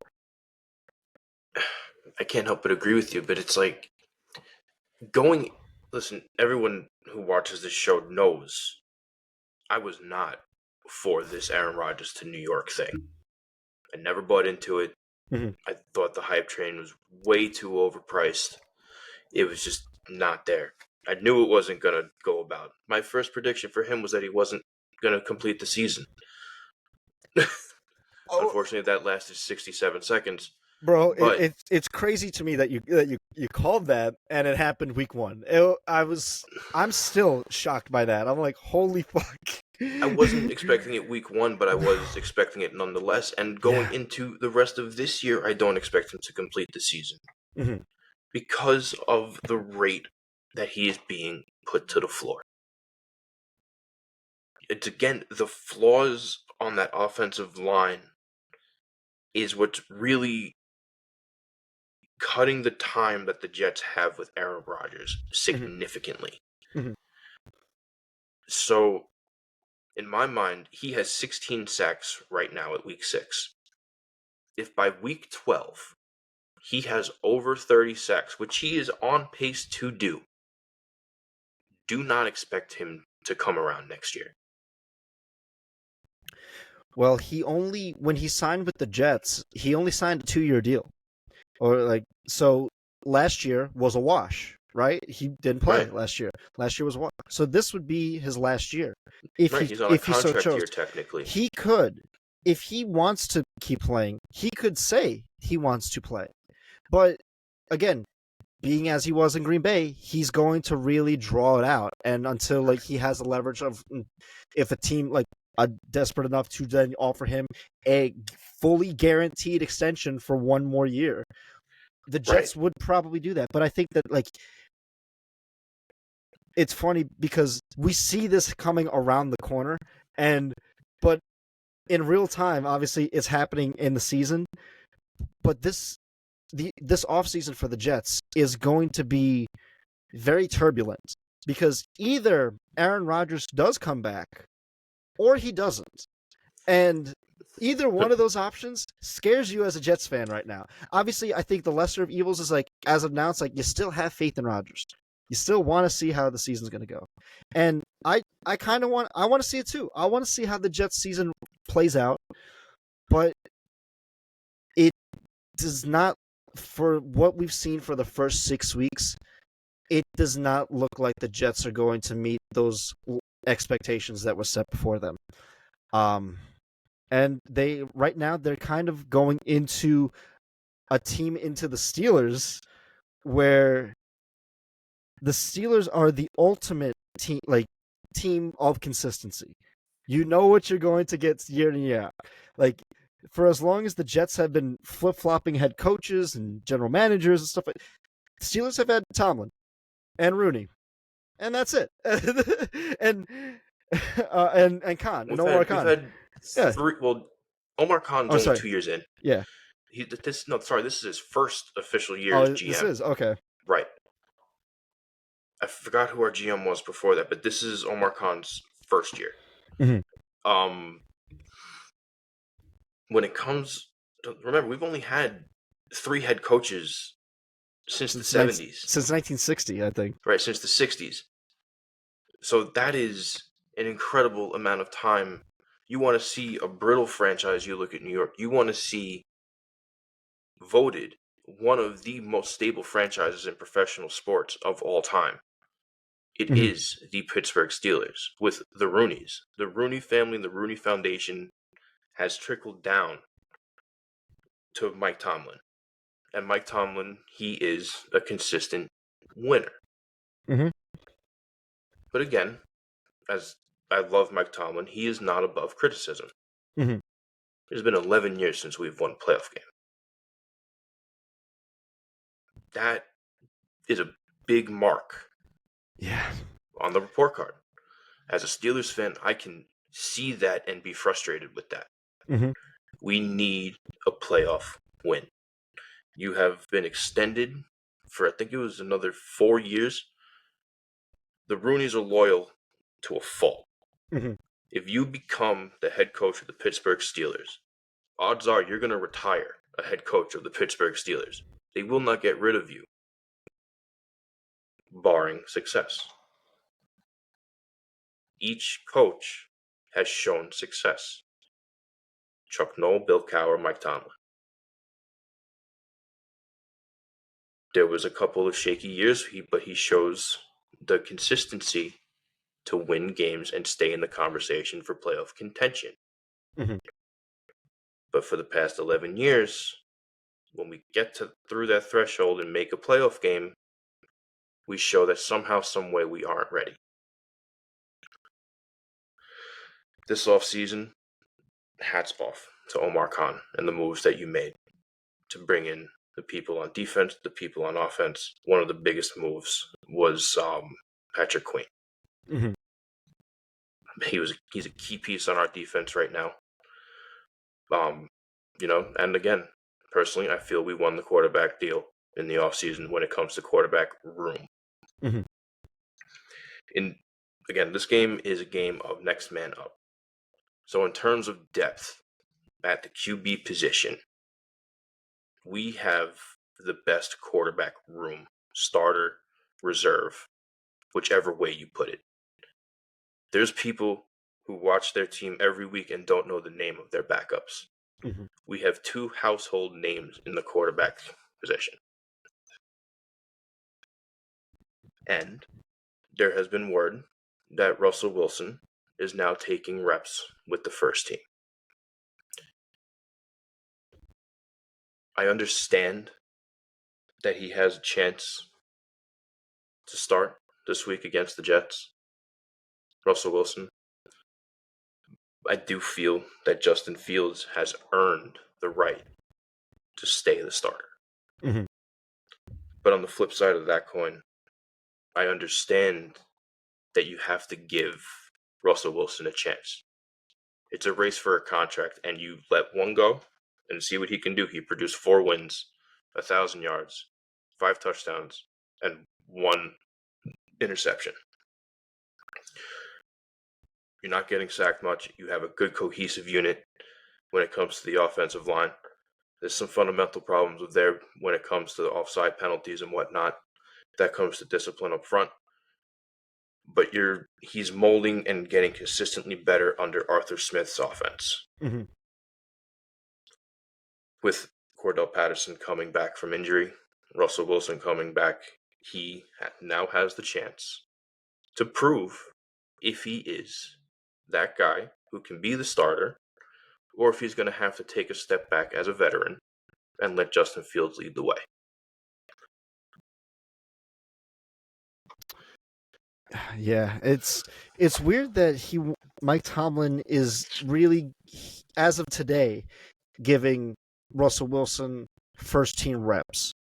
I can't help but agree with you, but it's like listen, everyone who watches this show knows I was not for this Aaron Rodgers to New York thing. I never bought into it. Mm-hmm. I thought the hype train was way too overpriced. It was just not there. I knew it wasn't going to go about. My first prediction for him was that he wasn't going to complete the season. Unfortunately, that lasted 67 seconds. Bro, it's crazy to me that you called that and it happened week 1. I'm still shocked by that. I'm like, holy fuck. I wasn't expecting it week 1, but I was expecting it nonetheless. And going into the rest of this year, I don't expect him to complete the season. Mm-hmm. Because of the rate that he is being put to the floor. It's, again, the flaws on that offensive line is what's really cutting the time that the Jets have with Aaron Rodgers significantly. Mm-hmm. So, in my mind, he has 16 sacks right now at week 6. If by week 12 he has over 30 sacks, which he is on pace to do not expect him to come around next year. Well, when he signed with the Jets, he only signed a 2-year deal. So last year was a wash, right? He didn't play last year. Last year was a wash. So this would be his last year. He's on a contract year, technically. He could, if he wants to keep playing, he could say he wants to play. But again, being as he was in Green Bay, he's going to really draw it out. And until like he has the leverage of if a team like are desperate enough to then offer him a fully guaranteed extension for one more year, the Right. Jets would probably do that. But I think that like it's funny because we see this coming around the corner, and but in real time, obviously, it's happening in the season. But this offseason for the Jets is going to be very turbulent because either Aaron Rodgers does come back or he doesn't. And either one of those options scares you as a Jets fan right now. Obviously, I think the lesser of evils is like, as of now, it's like you still have faith in Rodgers. You still want to see how the season's going to go. And I kind of I want to see it too. I want to see how the Jets season plays out, but it does not, for what we've seen for the first 6 weeks, it does not look like the Jets are going to meet those expectations that were set before them. And they right now they're kind of going into a team into the Steelers where the Steelers are the ultimate team of consistency. You know what you're going to get year in year out. Like for as long as the Jets have been flip flopping head coaches and general managers and stuff, like the Steelers have had Tomlin and Rooney, and that's it. and and Khan and Omar We've Khan. had Yeah. three. Well, Omar Khan's Oh, only sorry. 2 years in. Yeah. This is his first official year as Oh, this GM. is okay. Right. I forgot who our GM was before that, but this is Omar Khan's first year. Mhm. When it comes to, remember, we've only had 3 head coaches since the 70s, Since 1960, I think. right? Since the 60s. So that is an incredible amount of time. You want to see a brittle franchise, you look at New York, you want to see voted one of the most stable franchises in professional sports of all time. It Mhm. is the Pittsburgh Steelers with the Rooneys. The Rooney family and the Rooney Foundation has trickled down to Mike Tomlin. And Mike Tomlin, he is a consistent winner. Mhm. But again, as I love Mike Tomlin, he is not above criticism. Mhm. It's been 11 years since we've won a playoff game. That is a big mark Yeah. on the report card. As a Steelers fan, I can see that and be frustrated with that. Mhm. We need a playoff win. You have been extended for, I think it was another 4 years. The Rooneys are loyal to a fault. Mhm. If you become the head coach of the Pittsburgh Steelers, odds are you're going to retire a head coach of the Pittsburgh Steelers. They will not get rid of you, barring success. Each coach has shown success. Chuck Noll, Bill Cowher, Mike Tomlin. There was a couple of shaky years, but he shows the consistency to win games and stay in the conversation for playoff contention. Mhm. But for the past 11 years, when we get through that threshold and make a playoff game, we show that somehow, some way, we aren't ready. This offseason, hats off to Omar Khan and the moves that you made to bring in the people on defense, the people on offense. One of the biggest moves was Patrick Queen. Mhm. He's a key piece on our defense right now. And again, personally, I feel we won the quarterback deal in the offseason when it comes to quarterback room. Mhm. Again, this game is a game of next man up. So in terms of depth at the QB position, we have the best quarterback room, starter, reserve, whichever way you put it. There's people who watch their team every week and don't know the name of their backups. Mhm. We have 2 household names in the quarterback position. And there has been word that Russell Wilson is now taking reps with the first team. I understand that he has a chance to start this week against the Jets, Russell Wilson, I do feel that Justin Fields has earned the right to stay the starter. Mm-hmm. But on the flip side of that coin, I understand that you have to give Russell Wilson a chance. It's a race for a contract, and you let one go and see what he can do. He produced 4 wins, 1,000 yards, 5 touchdowns, and 1 interception. You're not getting sacked much. You have a good cohesive unit when it comes to the offensive line. There's some fundamental problems with there when it comes to the offside penalties and whatnot. That comes to discipline up front. But he's molding and getting consistently better under Arthur Smith's offense. Mm-hmm. With Cordell Patterson coming back from injury, Russell Wilson coming back, he now has the chance to prove if he is that guy who can be the starter, or if he's going to have to take a step back as a veteran and let Justin Fields lead the way. Yeah, it's weird that Mike Tomlin is really, as of today, giving Russell Wilson first team reps.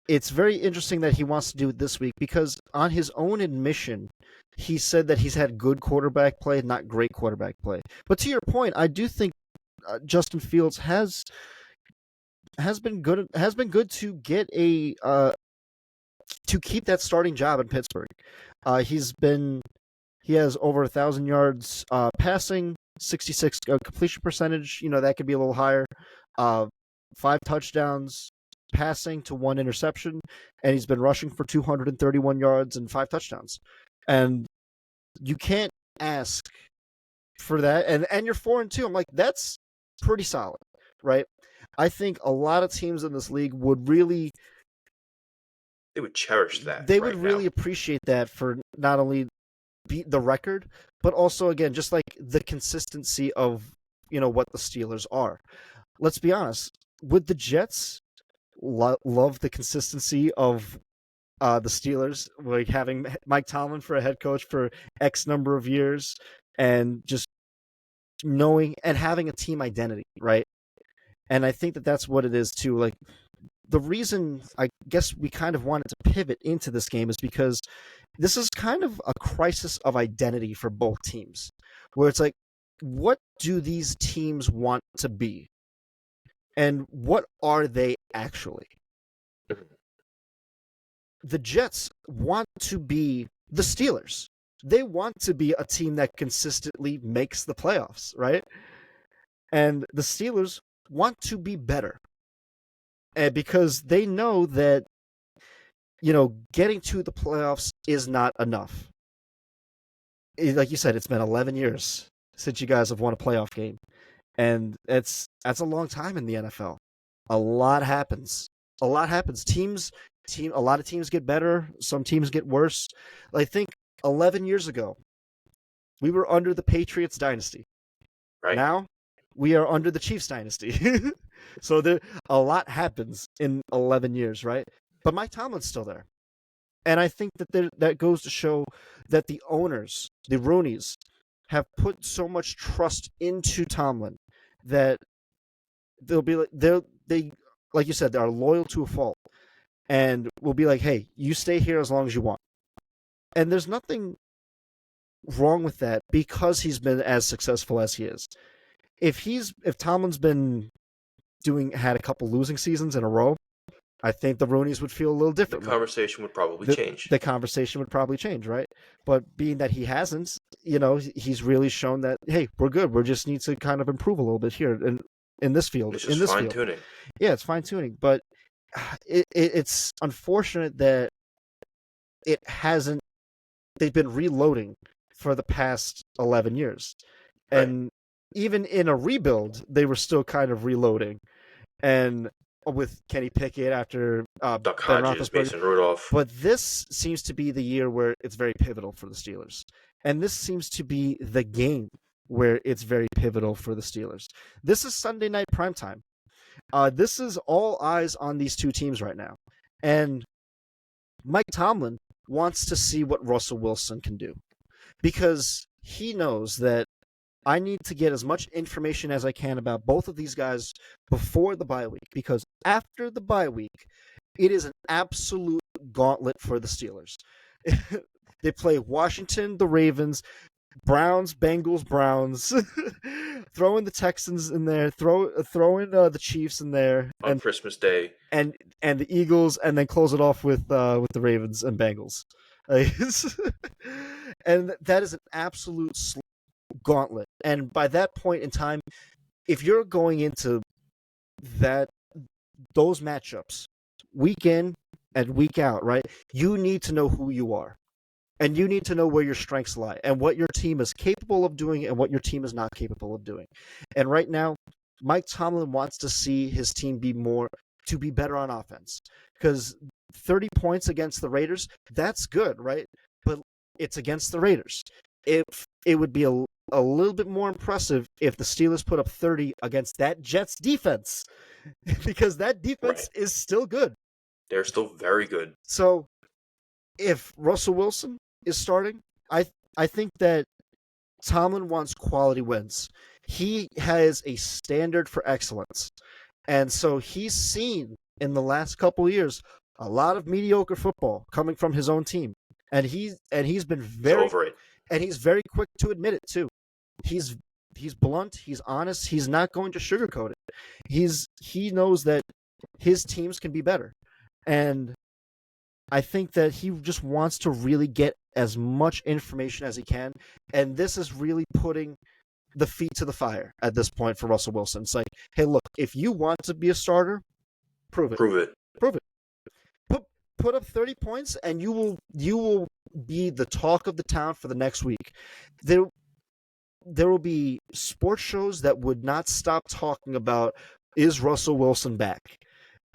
It's very interesting that he wants to do it this week because on his own admission, he said that he's had good quarterback play, not great quarterback play. But to your point, I do think Justin Fields has been good to get a to keep that starting job in Pittsburgh. He has over 1,000 yards passing, 66 completion percentage. That could be a little higher. 5 touchdowns passing to 1 interception, and he's been rushing for 231 yards and 5 touchdowns. And you can't ask for that. And you're 4-2. I'm like, that's pretty solid, right? I think a lot of teams in this league would really they would cherish that. They would really appreciate that for not only beat the record, but also again just like the consistency of what the Steelers are. Let's be honest, would the Jets love the consistency of the Steelers, like having Mike Tomlin for a head coach for X number of years and just knowing and having a team identity, right? And I think that that's what it is too. Like, the reason I guess we kind of wanted to pivot into this game is because this is kind of a crisis of identity for both teams, where it's like, what do these teams want to be? And what are they actually? The Jets want to be the Steelers. They want to be a team that consistently makes the playoffs, right? And the Steelers want to be better. And because they know that, getting to the playoffs is not enough. Like you said, it's been 11 years since you guys have won a playoff game. And that's a long time in the NFL. A lot happens. A lot happens. A lot of teams get better. Some teams get worse. I think 11 years ago, we were under the Patriots dynasty. Right. Now, we are under the Chiefs dynasty. So a lot happens in 11 years, right? But Mike Tomlin's still there. And I think that goes to show that the owners, the Rooneys, have put so much trust into Tomlin that they'll be like, they like you said, they are loyal to a fault. And will be like, hey, you stay here as long as you want. And there's nothing wrong with that because he's been as successful as he is. If Tomlin's been had a couple losing seasons in a row, I think the Rooneys would feel a little different. The conversation would probably change. The conversation would probably change, right? But being that he hasn't, he's really shown that, hey, we're good. We just need to kind of improve a little bit here in this field. It's just fine-tuning. Yeah, it's fine-tuning. But it's unfortunate that it hasn't. They've been reloading for the past 11 years. Right. And even in a rebuild, they were still kind of reloading. And with Kenny Pickett after Duck Hodges, Mason Rudolph. But this seems to be the year where it's very pivotal for the Steelers. And this seems to be the game where it's very pivotal for the Steelers. This is Sunday night primetime. This is all eyes on these two teams right now. And Mike Tomlin wants to see what Russell Wilson can do because he knows that I need to get as much information as I can about both of these guys before the bye week because after the bye week, it is an absolute gauntlet for the Steelers. They play Washington, the Ravens, Browns, Bengals, Browns. Throw in the Texans in there. Throw in the Chiefs in there, on Christmas Day, and the Eagles, and then close it off with the Ravens and Bengals. And that is an absolute gauntlet. And by that point in time, if you're going into those matchups week in and week out, right? You need to know who you are. And you need to know where your strengths lie and what your team is capable of doing and what your team is not capable of doing. And right now, Mike Tomlin wants to see his team be better on offense. Because 30 points against the Raiders, that's good, right? But it's against the Raiders. It would be a little bit more impressive if the Steelers put up 30 against that Jets defense. Because that defense is still good. They're still very good. So if Russell Wilson is starting, I think that Tomlin wants quality wins. He has a standard for excellence. And so he's seen in the last couple of years a lot of mediocre football coming from his own team. And he's been very over it. And he's very quick to admit it too. He's blunt, he's honest, he's not going to sugarcoat it. He knows that his teams can be better. And I think that he just wants to really get as much information as he can. And this is really putting the feet to the fire at this point for Russell Wilson. It's like, hey, look, if you want to be a starter, prove it. Prove it. Put up 30 points and you will be the talk of the town for the next week. There will be sports shows that would not stop talking about, is Russell Wilson back?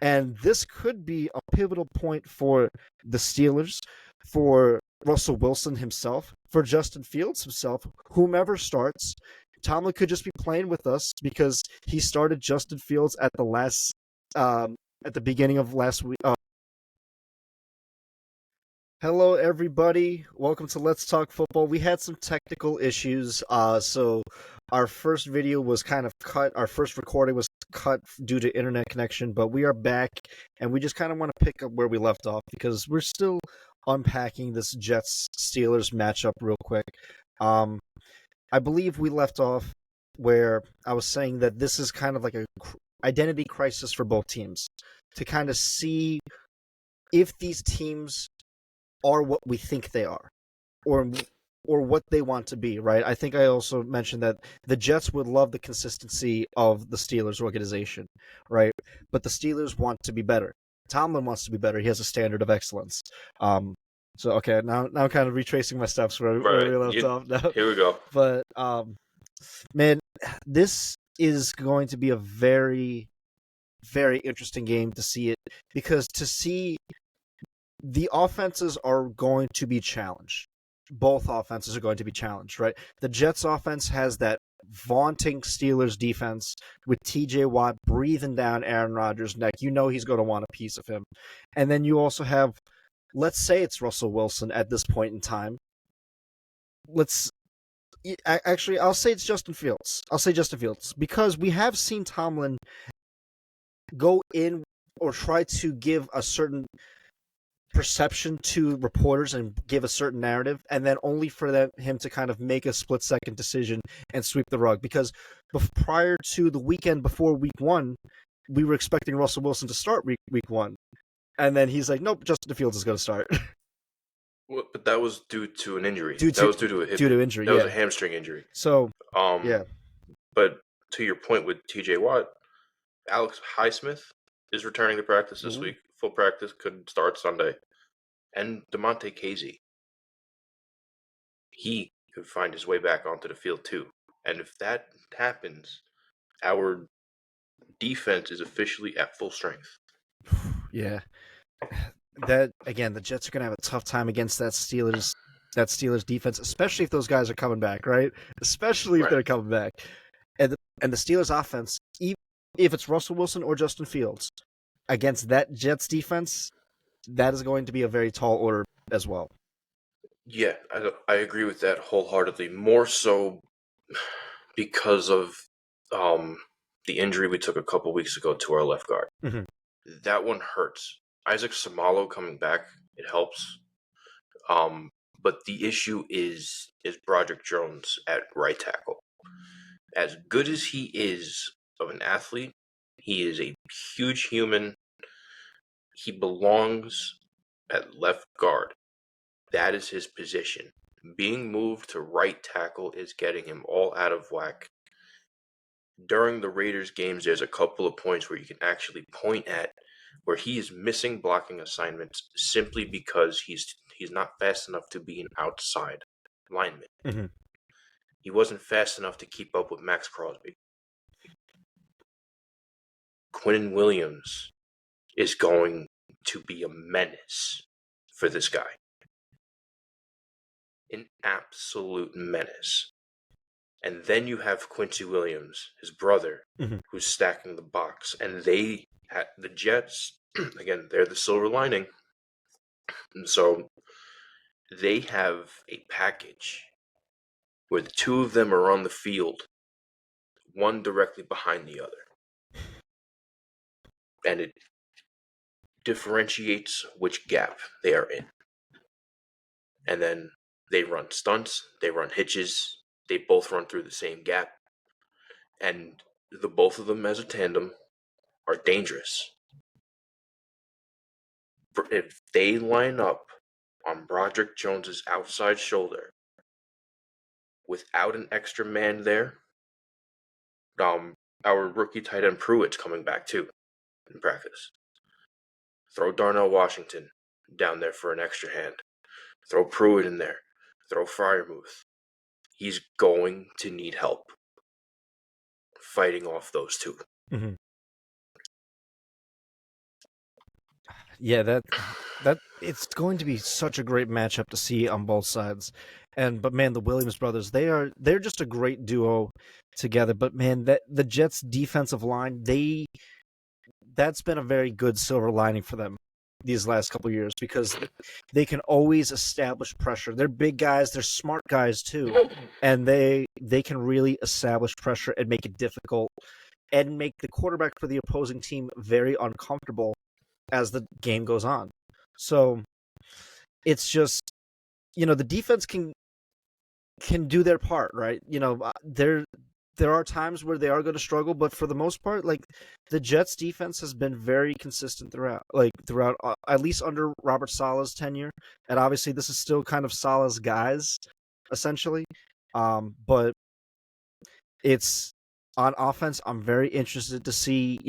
And this could be a pivotal point for the Steelers, for Russell Wilson himself, for Justin Fields himself, whomever starts. Tomlin could just be playing with us because he started Justin Fields at the beginning of last week. Hello, everybody. Welcome to Let's Talk Football. We had some technical issues, so our first video was kind of cut. Our first recording was cut due to internet connection, but we are back, and we just kind of want to pick up where we left off because we're still unpacking this Jets-Steelers matchup real quick. I believe we left off where I was saying that this is kind of like a identity crisis for both teams to kind of see if these teams are what we think they are, or what they want to be, right? I think I also mentioned that the Jets would love the consistency of the Steelers organization, right? But the Steelers want to be better. Tomlin wants to be better. He has a standard of excellence. So okay, now I'm kind of retracing my steps where we left off. Now. Here we go. But man, this is going to be a very, very interesting game to see it because to see. The offenses are going to be challenged. Both offenses are going to be challenged, right? The Jets offense has that vaunting Steelers defense with TJ Watt breathing down Aaron Rodgers' neck. You know he's going to want a piece of him. And then you also have, let's say it's Russell Wilson at this point in time. I'll say it's Justin Fields. I'll say Justin Fields because we have seen Tomlin go in or try to give a certain perception to reporters and give a certain narrative, and then only for him to kind of make a split-second decision and sweep the rug. Because prior to the weekend before week one, we were expecting Russell Wilson to start week one. And then he's like, nope, Justin Fields is going to start. Well, but that was due to an injury. That was due to a hip. Due to injury, That was a hamstring injury. So, yeah. But to your point with TJ Watt, Alex Highsmith is returning to practice this week. Full practice, could start Sunday. And DeMonte Casey, he could find his way back onto the field too. And if that happens, our defense is officially at full strength. Yeah. That again, the Jets are going to have a tough time against that Steelers defense, especially if those guys are coming back, right? Especially if they're coming back. And the Steelers offense, even if it's Russell Wilson or Justin Fields, against that Jets defense, that is going to be a very tall order. as well. Yeah, I agree with that wholeheartedly. More so because of um, the injury we took a couple weeks ago to our left guard. Hmm. That one hurts. Isaac Samalo coming back, it helps. Um, but the issue is Broderick Jones at right tackle. As good as he is of an athlete, he is a huge human. He belongs at left guard. That is his position. Being moved to right tackle is getting him all out of whack. During the Raiders games, there's a couple of points where you can actually point at where he is missing blocking assignments simply because he's not fast enough to be an outside lineman. Hmm. He wasn't fast enough to keep up with Max Crosby. Quinnen Williams is going to be a menace for this guy. An absolute menace. And then you have Quincy Williams, his brother, Hmm. who's stacking the box. And the Jets, again, they're the silver lining. And so they have a package where the two of them are on the field, one directly behind the other. And it differentiates which gap they are in. And then they run stunts, they run hitches, they both run through the same gap. And the both of them as a tandem are dangerous. If they line up on Broderick Jones's outside shoulder without an extra man there, our rookie tight end Pruitt's coming back too in practice. Throw Darnell Washington down there for an extra hand. Throw Pruitt in there. Throw Fryermuth. He's going to need help fighting off those two. Hmm. Yeah, that it's going to be such a great matchup to see on both sides. But man, the Williams brothers, they're just a great duo together. But man, that the Jets defensive line, that's been a very good silver lining for them these last couple of years because they can always establish pressure. They're big guys, they're smart guys too, and they can really establish pressure and make it difficult and make the quarterback for the opposing team very uncomfortable as the game goes on. So it's just the defense can do their part, right? There are times where they are going to struggle, but for the most part, like the Jets defense has been very consistent throughout at least under Robert Saleh's tenure, and obviously this is still kind of Saleh's guys essentially, but it's on offense. I'm very interested to see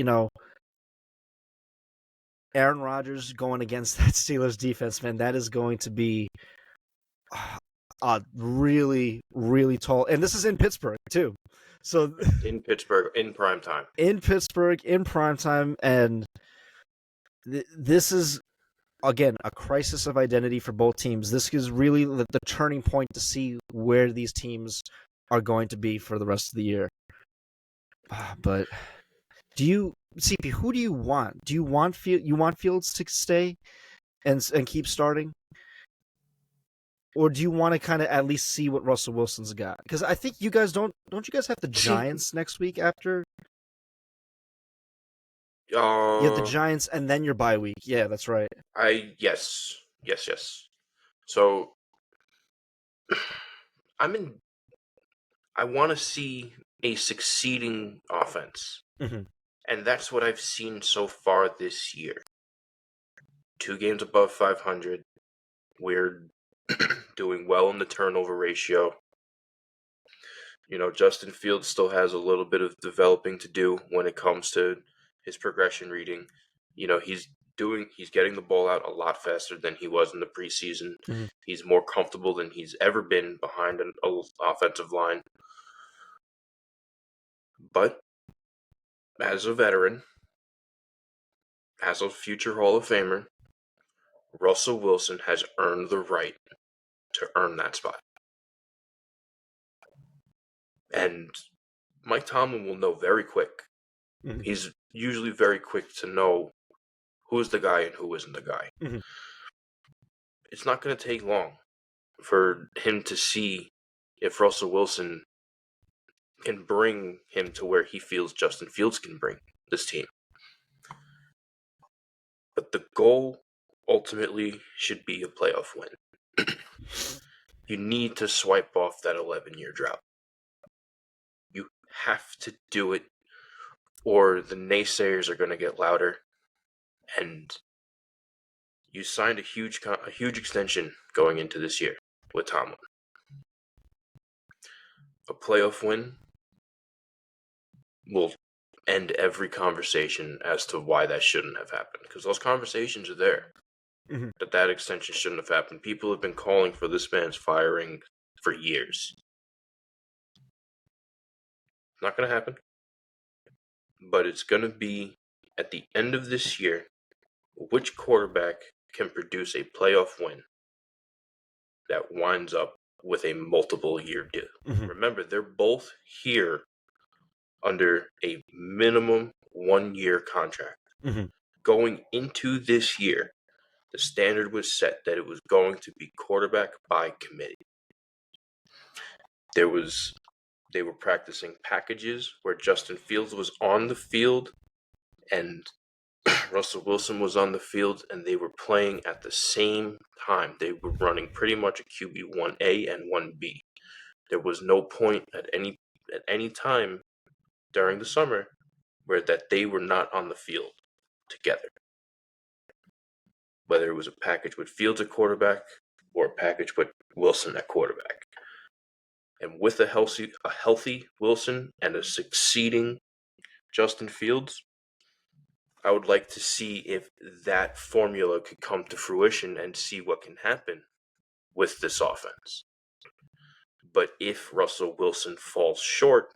Aaron Rodgers going against that Steelers defense, man. That is going to be really, really tall. And this is in Pittsburgh, too. So in Pittsburgh, in prime time. In Pittsburgh, in prime time. And this is, again, a crisis of identity for both teams. This is really the turning point to see where these teams are going to be for the rest of the year. But CP, who do you want? Do you want Fields to stay and keep starting? Or do you want to kind of at least see what Russell Wilson's got? Because I think you guys don't you guys have the Giants next week after? You have the Giants and then your bye week. Yeah, that's right. Yes. So I want to see a succeeding offense. Mm-hmm. And that's what I've seen so far this year. 2 games above 500. We're doing well in the turnover ratio. Justin Fields still has a little bit of developing to do when it comes to his progression reading. He's getting the ball out a lot faster than he was in the preseason. Mm-hmm. He's more comfortable than he's ever been behind an offensive line. But as a veteran, as a future Hall of Famer, Russell Wilson has earned the right to earn that spot. And Mike Tomlin will know very quick. Mm-hmm. He's usually very quick to know who's the guy and who isn't the guy. Mm-hmm. it's not going to take long for him to see if Russell Wilson can bring him to where he feels Justin Fields can bring this team. But the goal ultimately should be a playoff win. You need to swipe off that 11-year drought. You have to do it, or the naysayers are going to get louder. And you signed a huge extension going into this year with Tomlin. A playoff win will end every conversation as to why that shouldn't have happened, because those conversations are there. Mhm. That extension shouldn't have happened. People have been calling for this man's firing for years. Not going to happen. But it's going to be at the end of this year, which quarterback can produce a playoff win that winds up with a multiple year deal. Mhm. Remember, they're both here under a minimum 1-year contract. Mhm. Going into this year, the standard was set that it was going to be quarterback by committee. They were practicing packages where Justin Fields was on the field and Russell Wilson was on the field, and they were playing at the same time. They were running pretty much a QB 1A and 1B. There was no point at any time during the summer where that they were not on the field together. Whether it was a package with Fields at quarterback or a package with Wilson at quarterback. And with a healthy Wilson and a succeeding Justin Fields, I would like to see if that formula could come to fruition and see what can happen with this offense. But if Russell Wilson falls short,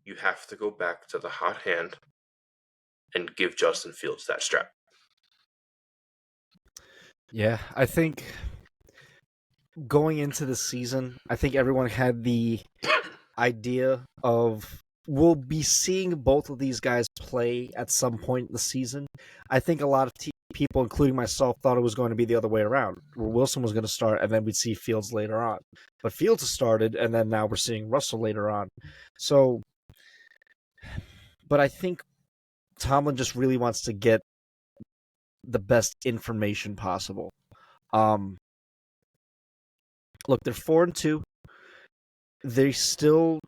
you have to go back to the hot hand and give Justin Fields that strap. Yeah, I think going into the season, I think everyone had the idea of we'll be seeing both of these guys play at some point in the season. I think a lot of people, including myself, thought it was going to be the other way around, where Wilson was going to start and then we'd see Fields later on. But Fields has started, and then now we're seeing Russell later on. So, but I think Tomlin just really wants to get the best information possible. Um, Look, they're 4-2. They still,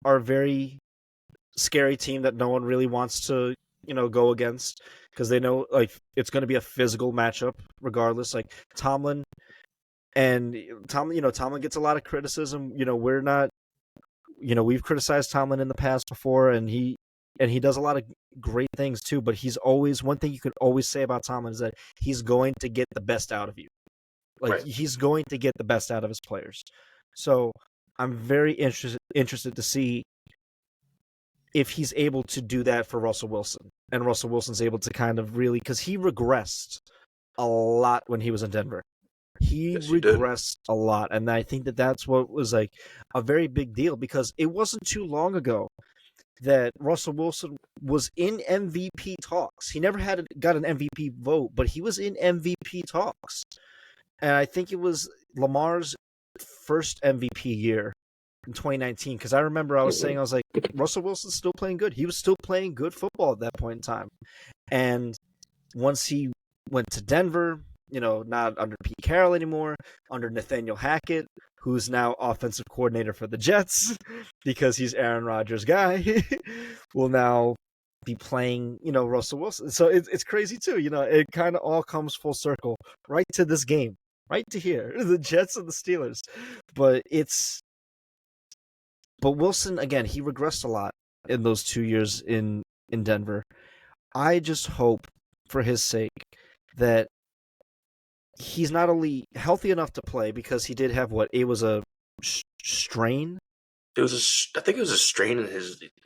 are a very scary team that no one really wants to, go against because they know like it's going to be a physical matchup regardless. Like Tomlin and Tomlin gets a lot of criticism. We're not, we've criticized Tomlin in the past before, and he does a lot of great things too. But he's always one thing you can always say about Tomlin is that he's going to get the best out of you. Like Right. he's going to get the best out of his players. So I'm very interested to see if he's able to do that for Russell Wilson. And Russell Wilson's able to kind of really, because he regressed a lot when he was in Denver. He Yes, he did. regressed a lot. And I think that that's what was like a very big deal because it wasn't too long ago that Russell Wilson was in MVP talks. He never got an MVP vote, but he was in MVP talks. And I think it was Lamar's first MVP year in 2019 because I remember I was saying I was like Russell Wilson's still playing good. He was still playing good football at that point in time. And once he went to Denver, not under Pete Carroll anymore, under Nathaniel Hackett, who's now offensive coordinator for the Jets because he's Aaron Rodgers' guy, will now be playing, Russell Wilson. So it's crazy too. It kind of all comes full circle right to this game, right to here, the Jets and the Steelers. But Wilson, again, he regressed a lot in those 2 years in Denver. I just hope, for his sake, that he's not only healthy enough to play because he did have it was a strain. I think it was a strain in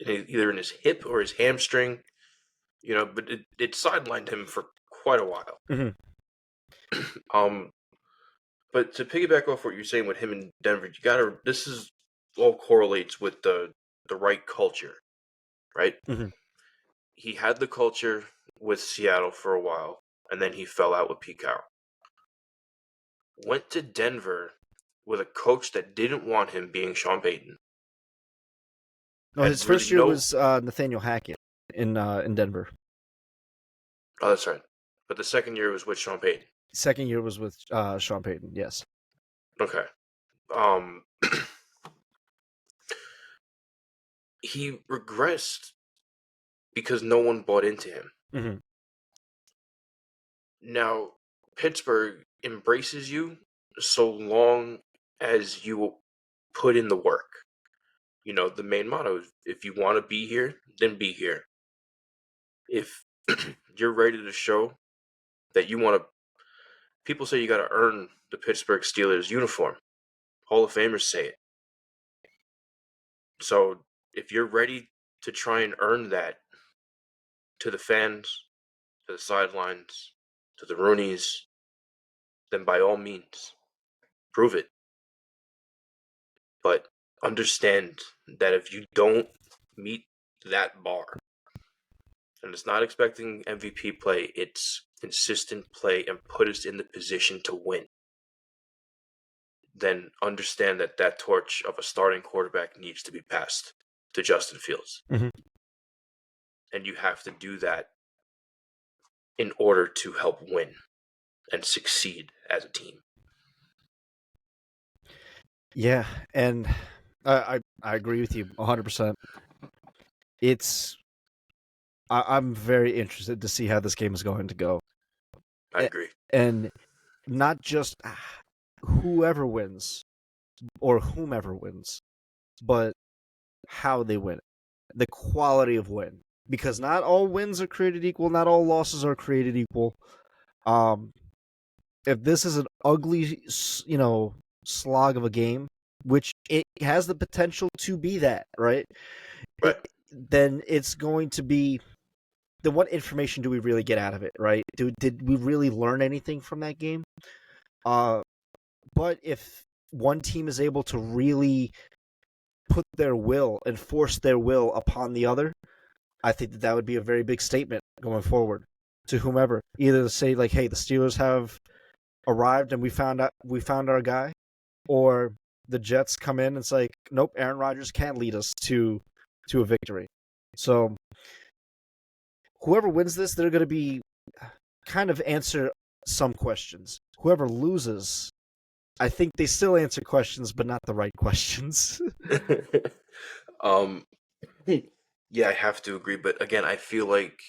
either in his hip or his hamstring. But it sidelined him for quite a while. Mm-hmm. But to piggyback off what you're saying with him in Denver, this is all correlates with the right culture, right? Mm-hmm. He had the culture with Seattle for a while, and then he fell out with Pete Carroll. went to Denver with a coach that didn't want him being Sean Payton. No, Had his really first year was Nathaniel Hackett in Denver. Oh, that's right. But the second year was with Sean Payton. Second year was with Sean Payton. Yes. Okay. He regressed because no one bought into him. Mm-hmm. Now, Pittsburgh embraces you so long as you put in the work. You know, the main motto is if you want to be here, then be here. If you're ready to show that you want to, people say you got to earn the Pittsburgh Steelers uniform. Hall of Famers say it. So if you're ready to try and earn that to the fans, to the sidelines, to the Roonies, then by all means, prove it. But understand that if you don't meet that bar, and it's not expecting MVP play, it's consistent play and put us in the position to win, then understand that that torch of a starting quarterback needs to be passed to Justin Fields. Mm-hmm. And you have to do that in order to help win and succeed as a team. Yeah, and I agree with you 100%. I'm very interested to see how this game is going to go. I agree. And not just whoever wins or whomever wins, but how they win it. The quality of win. Because not all wins are created equal, not all losses are created equal. If this is an ugly, slog of a game, which it has the potential to be that, right? Right. Then it's going to be. Then what information do we really get out of it, right? Did we really learn anything from that game? But if one team is able to really put their will and force their will upon the other, I think that would be a very big statement going forward to whomever. Either to say like, "Hey, the Steelers have arrived and we found our guy," or the Jets come in and it's like, "Nope, Aaron Rodgers can't lead us to a victory." So whoever wins this, they're going to be kind of answer some questions. Whoever loses, I think they still answer questions, but not the right questions. Yeah, I have to agree. But again, I feel like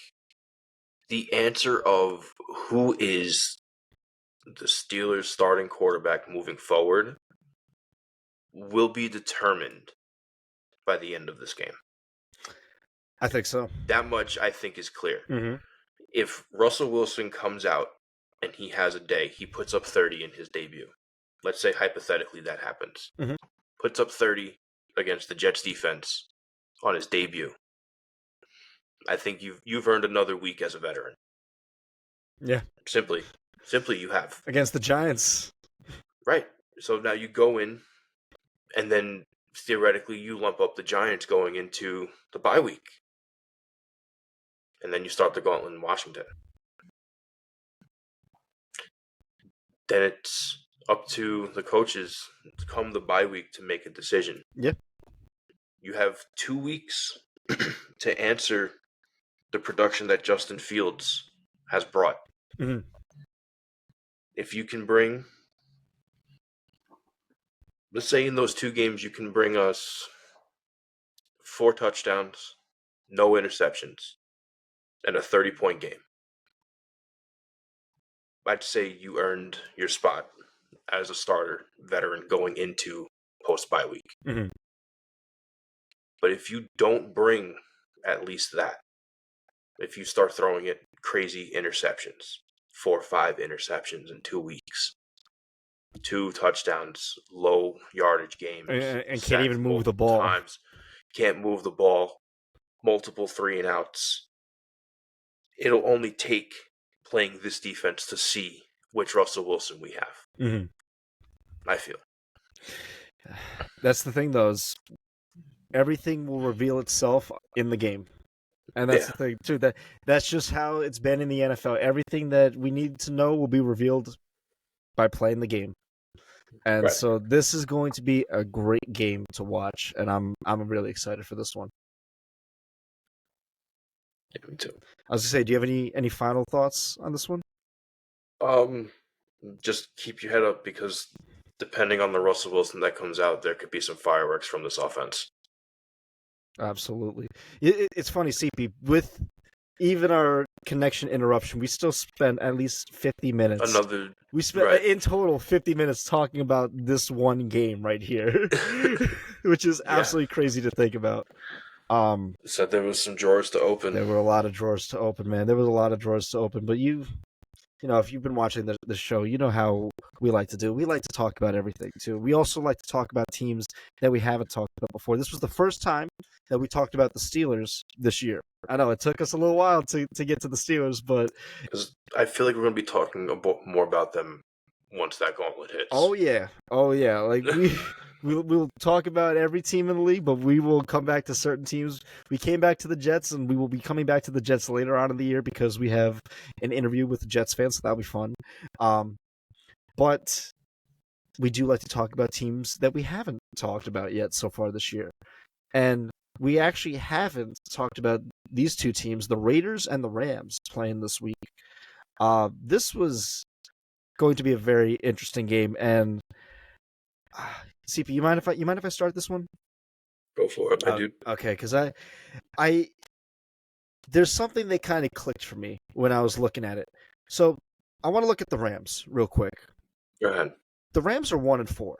the answer of who is the Steelers' starting quarterback moving forward will be determined by the end of this game. I think so. That much I think is clear. Mm-hmm. If Russell Wilson comes out and he has a day, he puts up 30 in his debut. Let's say hypothetically that happens. Mm-hmm. Puts up 30 against the Jets defense on his debut. I think you've earned another week as a veteran. Yeah. Simply you have. Against the Giants. Right. So now you go in and then theoretically you lump up the Giants going into the bye week. And then you start the gauntlet in Washington. Then it's up to the coaches come the bye week to make a decision. Yeah. You have 2 weeks to answer the production that Justin Fields has brought. Mm-hmm. If you can bring, let's say in those 2 games, you can bring us 4 touchdowns, no interceptions, and a 30-point game. I'd say you earned your spot as a starter veteran going into post-bye week. Mm-hmm. But if you don't bring at least that, if you start throwing it crazy interceptions, 4 or 5 interceptions in 2 weeks, 2 touchdowns, low yardage games, and can't even move the ball. Times, can't move the ball, multiple 3-and-outs. It'll only take playing this defense to see which Russell Wilson we have. Mm-hmm. I feel. That's the thing, though, is everything will reveal itself in the game. And that's the thing, too. That's just how it's been in the NFL. Everything that we need to know will be revealed by playing the game. And Right. so this is going to be a great game to watch, and I'm really excited for this one. Yeah, me too. I was gonna say, do you have any final thoughts on this one? Um, just keep your head up because depending on the Russell Wilson that comes out, there could be some fireworks from this offense. Absolutely. It's funny, CP, with even our connection interruption, we still spent at least 50 minutes. Another We spent right. in total 50 minutes talking about this one game right here, which is Yeah. absolutely crazy to think about. Said there was some drawers to open. There were a lot of drawers to open, man. There was a lot of drawers to open, but if you've been watching the show, you know how we like to do. We like to talk about everything too. We also like to talk about teams that we haven't talked about before. This was the first time that we talked about the Steelers this year. I know it took us a little while to get to the Steelers, but Because I feel like we're going to be talking more about them once that gauntlet oh hits. yeah, oh yeah. Like we'll talk about every team in the league, but we will come back to certain teams. We came back to the Jets, and we will be coming back to the Jets later on in the year because we have an interview with the Jets fans, so that'll be fun. But we do like to talk about teams that we haven't talked about yet so far this year. And we actually haven't talked about these two teams, the Raiders and the Rams, playing this week. This was going to be a very interesting game. And CP, you mind if I start this one? Go for it, my dude. Okay, because I there's something that kind of clicked for me when I was looking at it. So I want to look at the Rams real quick. Go ahead. The Rams are 1-4.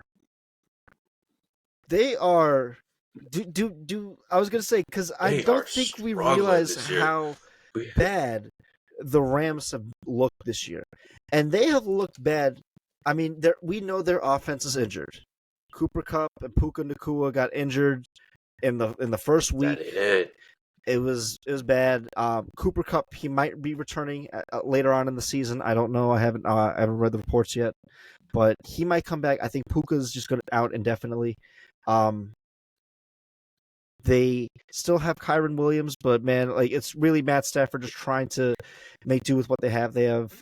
They are. Do I was gonna say because I They don't are think we struggling realize this year. how bad the Rams have looked this year, and they have looked bad. I mean, we know their offense is injured. Cooper Kupp and Puka Nacua got injured in the first week. That ain't it. It was bad. Cooper Kupp, he might be returning later on in the season. I don't know. I haven't read the reports yet, but he might come back. I think Puka's just going to out indefinitely. They still have Kyron Williams, but man, like it's really Matt Stafford just trying to make do with what they have. They have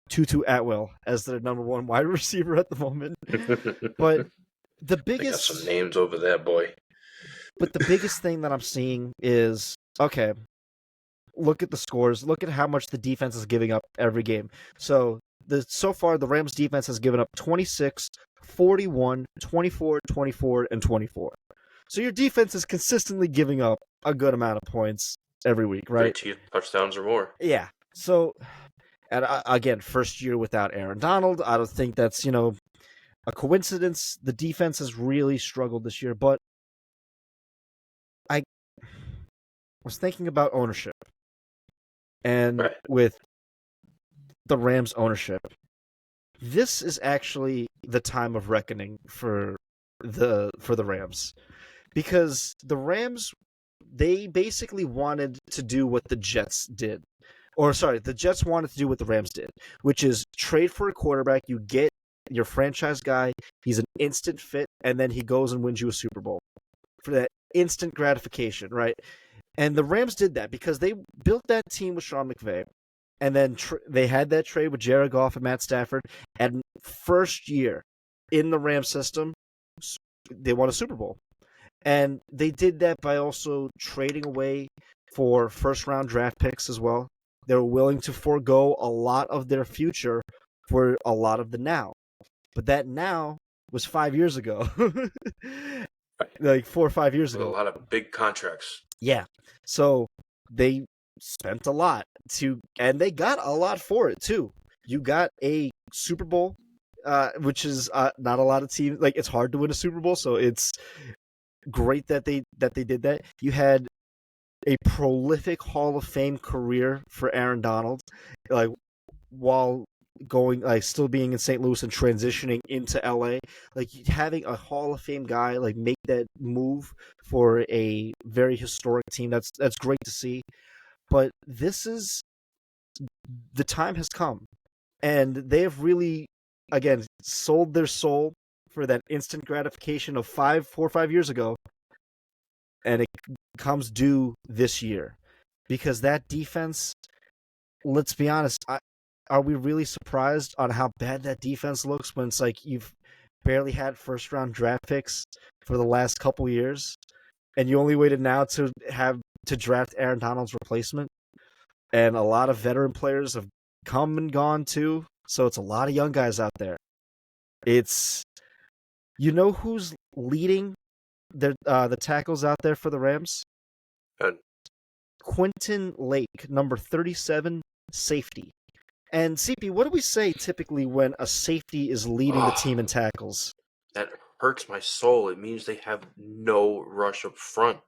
Tutu Atwell as their number one wide receiver at the moment. But the They got some biggest names over there, boy. But the biggest thing that I'm seeing is okay, look at the scores. Look at how much the defense is giving up every game. So far the Rams defense has given up 26, 41, 24, 24, and 24. So your defense is consistently giving up a good amount of points every week, right? 13 touchdowns or more. Yeah. So, and again, first year without Aaron Donald. I don't think that's a coincidence. The defense has really struggled this year, but I was thinking about ownership, and Right. with the Rams' ownership, this is actually the time of reckoning for the Rams, because the Rams, they basically wanted to do what the Jets did, or sorry, the Jets wanted to do what the Rams did, which is trade for a quarterback. You get your franchise guy, he's an instant fit, and then he goes and wins you a Super Bowl for that instant gratification, right? And the Rams did that because they built that team with Sean McVay, and then they had that trade with Jared Goff and Matt Stafford. And first year in the Rams system, they won a Super Bowl. And they did that by also trading away for first-round draft picks as well. They were willing to forego a lot of their future for a lot of the now. But that now was 5 years ago. Like 4 or 5 years With a ago. lot of big contracts. Yeah. So they spent a lot and they got a lot for it too. You got a Super Bowl, which is not a lot of teams. Like it's hard to win a Super Bowl, so it's great that they did that. You had a prolific Hall of Fame career for Aaron Donald, like while still being in St. Louis and transitioning into LA, like having a Hall of Fame guy like make that move for a very historic team. That's great to see. But the time has come, and they have really, again, sold their soul for that instant gratification of 4 or 5 years ago, and it comes due this year because that defense. Let's be honest. are we really surprised on how bad that defense looks when it's like you've barely had first round draft picks for the last couple years, and you only waited now to have to draft Aaron Donald's replacement, and a lot of veteran players have come and gone too. So it's a lot of young guys out there. It's who's leading the tackles out there for the Rams? And Quentin Lake, number 37, safety. And CP, what do we say typically when a safety is leading the team in tackles? that hurts my soul. It means they have no rush up front.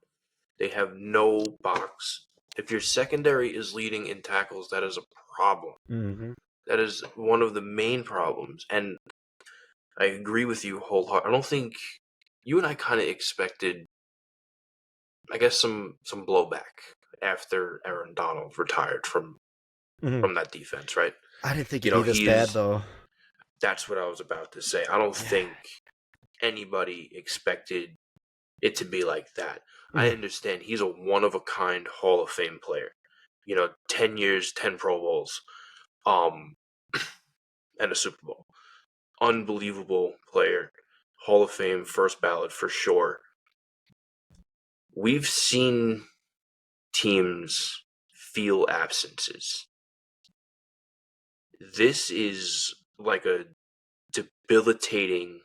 They have no box. If your secondary is leading in tackles, that is a problem. Mm-hmm. That is one of the main problems. And I agree with you wholeheartedly. I don't think you and I kind of expected, I guess, some blowback after Aaron Donald retired from that defense, right? I didn't think it'd be this bad, though. That's what I was about to say. I don't think anybody expected it to be like that. I understand he's a one-of-a-kind Hall of Fame player. 10 years, 10 Pro Bowls, and a Super Bowl. Unbelievable player. Hall of Fame, first ballot for sure. We've seen teams feel absences. This is like a debilitating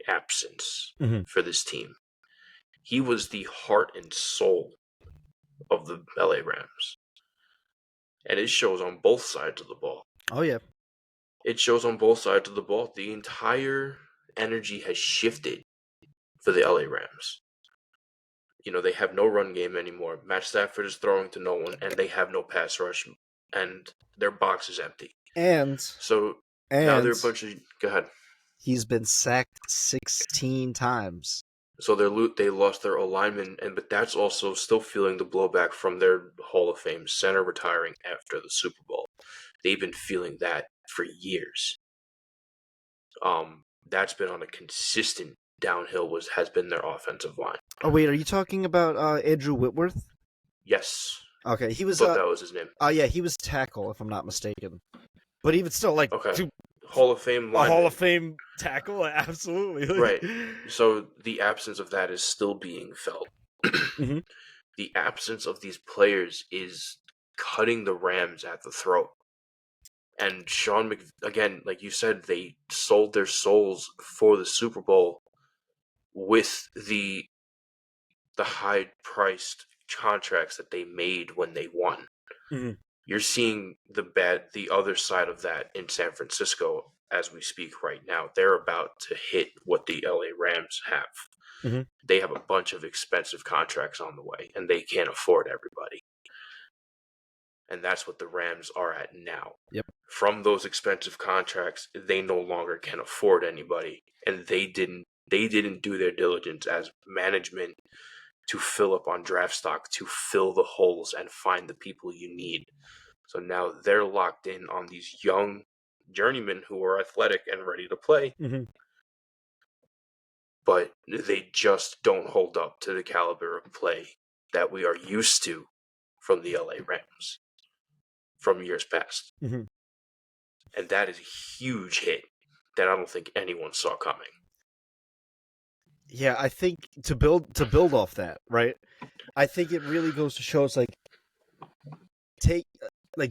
absence for this team. He was the heart and soul of the LA Rams. And it shows on both sides of the ball. Oh, yeah. It shows on both sides of the ball. The entire energy has shifted for the LA Rams. They have no run game anymore. Matt Stafford is throwing to no one, and they have no pass rush, and their box is empty. And now they're a bunch of... Go ahead. He's been sacked 16 times. So they lost their alignment, but that's also still feeling the blowback from their Hall of Fame center retiring after the Super Bowl. They've been feeling that for years. That's been on a consistent downhill. Has been their offensive line. Oh wait, are you talking about Andrew Whitworth? Yes. Okay, he was. I thought that was his name. Yeah, he was tackle, if I'm not mistaken. But even still, like, okay. Hall of Fame lineman. A Hall of Fame tackle, absolutely. Right. So the absence of that is still being felt. The absence of these players is cutting the Rams at the throat. And Sean again, like you said, they sold their souls for the Super Bowl with the high-priced contracts that they made when they won. You're seeing the other side of that in San Francisco as we speak right now. They're about to hit what the LA Rams have. They have a bunch of expensive contracts on the way, and they can't afford everybody. And that's what the Rams are at now. Yep. From those expensive contracts, they no longer can afford anybody, and they didn't do their diligence as management to fill up on draft stock, to fill the holes and find the people you need. So now they're locked in on these young journeymen who are athletic and ready to play. But they just don't hold up to the caliber of play that we are used to from the LA Rams from years past. And that is a huge hit that I don't think anyone saw coming. Yeah, I think to build off that, right? I think it really goes to show it's like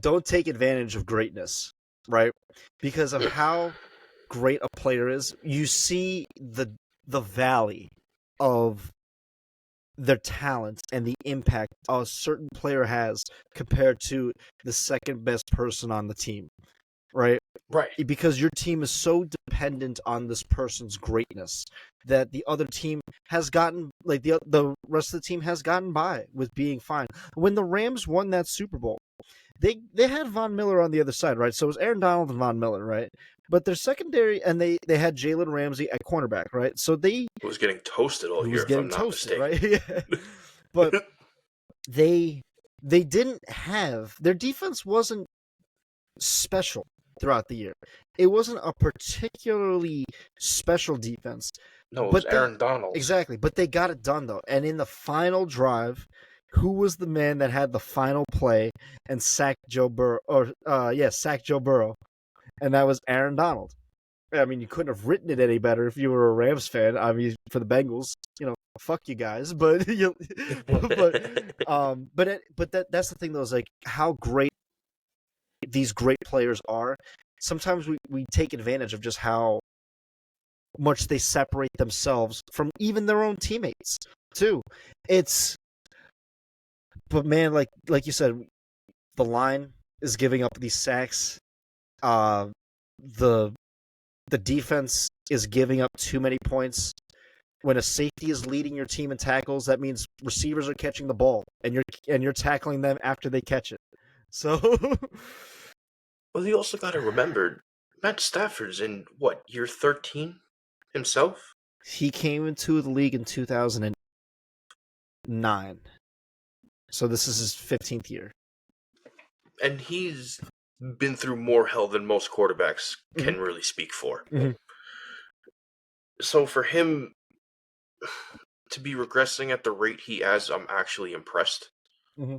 don't take advantage of greatness, right? Because of how great a player is, you see the valley of their talent and the impact a certain player has compared to the second best person on the team, right? Right. Because your team is so dependent on this person's greatness that the other team has gotten, like the rest of the team has gotten by with being fine. When the Rams won that Super Bowl, they had Von Miller on the other side, right? So it was Aaron Donald and Von Miller, right? But their secondary, and they had Jalen Ramsey at cornerback, right? So they was getting toasted all year, if I'm not mistaken. Right? Yeah. But they didn't have, their defense wasn't special throughout the year. It wasn't a particularly special defense. No, it was Aaron Donald. Exactly, but they got it done, though. And in the final drive, who was the man that had the final play and sacked Joe Burrow, sacked Joe Burrow, and that was Aaron Donald. I mean, you couldn't have written it any better if you were a Rams fan. I mean, for the Bengals, fuck you guys, but that's the thing though, is like how great these great players are. Sometimes we take advantage of just how much they separate themselves from even their own teammates too. But man, like you said, the line is giving up these sacks. The defense is giving up too many points. When a safety is leading your team in tackles, that means receivers are catching the ball, and you're tackling them after they catch it. So, well, you also got to remember, Matt Stafford's in year 13 himself. He came into the league in 2009, so this is his 15th year, and he's been through more hell than most quarterbacks can really speak for. Mm-hmm. So for him to be regressing at the rate he has, I'm actually impressed. Mm-hmm.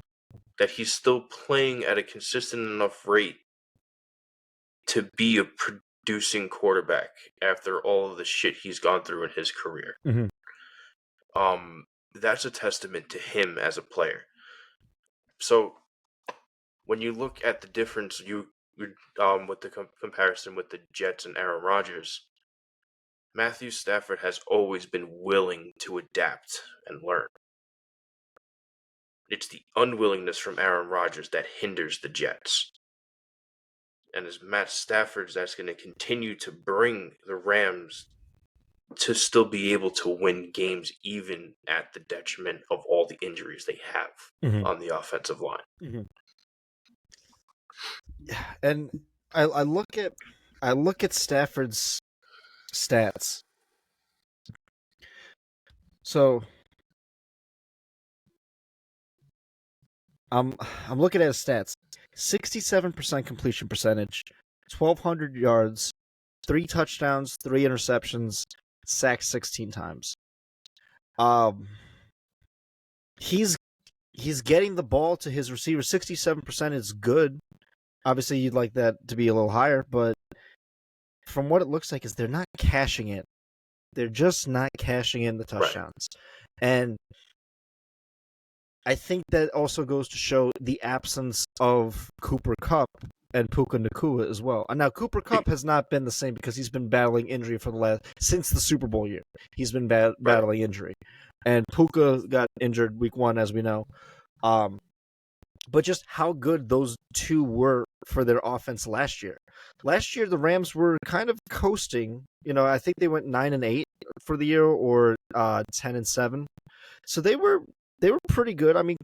That he's still playing at a consistent enough rate to be a producing quarterback after all of the shit he's gone through in his career. Mm-hmm. That's a testament to him as a player. So when you look at the difference, with the comparison with the Jets and Aaron Rodgers, Matthew Stafford has always been willing to adapt and learn. It's the unwillingness from Aaron Rodgers that hinders the Jets. And it's Matt Stafford that's going to continue to bring the Rams to still be able to win games even at the detriment of all the injuries they have on the offensive line. Mm-hmm. And I look at Stafford's stats. So I'm looking at his stats. 67% completion percentage, 1,200 yards, 3 touchdowns, 3 interceptions, sacked 16 times. He's getting the ball to his receivers. 67% is good. Obviously, you'd like that to be a little higher, but from what it looks like is they're not cashing it. They're just not cashing in the touchdowns. Right. And I think that also goes to show the absence of Cooper Kupp and Puka Nacua as well. And now Cooper Kupp has not been the same because he's been battling injury since the Super Bowl year. He's been battling injury. And Puka got injured week 1, as we know. But just how good those two were for their offense last year. Last year, the Rams were kind of coasting. I think they went 9-8 for the year, or 10-7. So they were pretty good. I mean,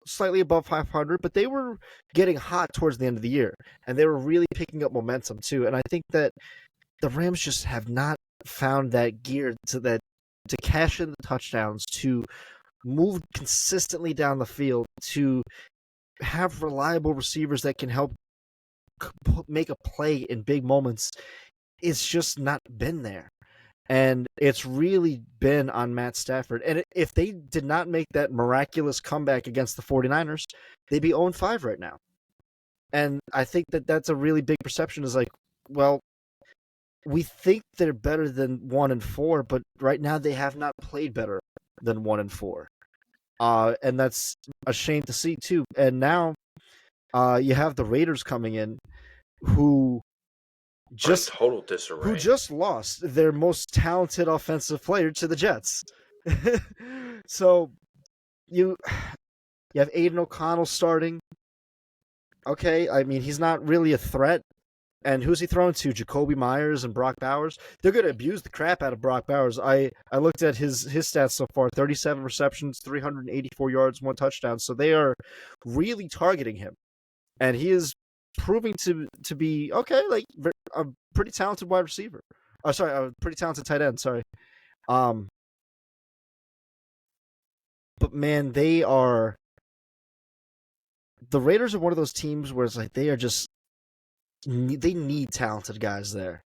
slightly above 500, but they were getting hot towards the end of the year, and they were really picking up momentum too. And I think that the Rams just have not found that gear to cash in the touchdowns, to move consistently down the field, to have reliable receivers that can help make a play in big moments. It's just not been there. And it's really been on Matt Stafford. And if they did not make that miraculous comeback against the 49ers, they'd be 0-5 right now. And I think that that's a really big perception, is like, well, we think they're better than 1-4, but right now they have not played better than 1-4. And that's a shame to see too. And now you have the Raiders coming in, who just total disarray. Who just lost their most talented offensive player to the Jets. So you have Aiden O'Connell starting. Okay, I mean, he's not really a threat. And who's he throwing to? Jacoby Myers and Brock Bowers? They're going to abuse the crap out of Brock Bowers. I looked at his stats so far: 37 receptions, 384 yards, 1 touchdown. So they are really targeting him. And he is proving to be, okay, like a pretty talented wide receiver. A pretty talented tight end, sorry. But man, the Raiders are one of those teams where it's like they need talented guys there.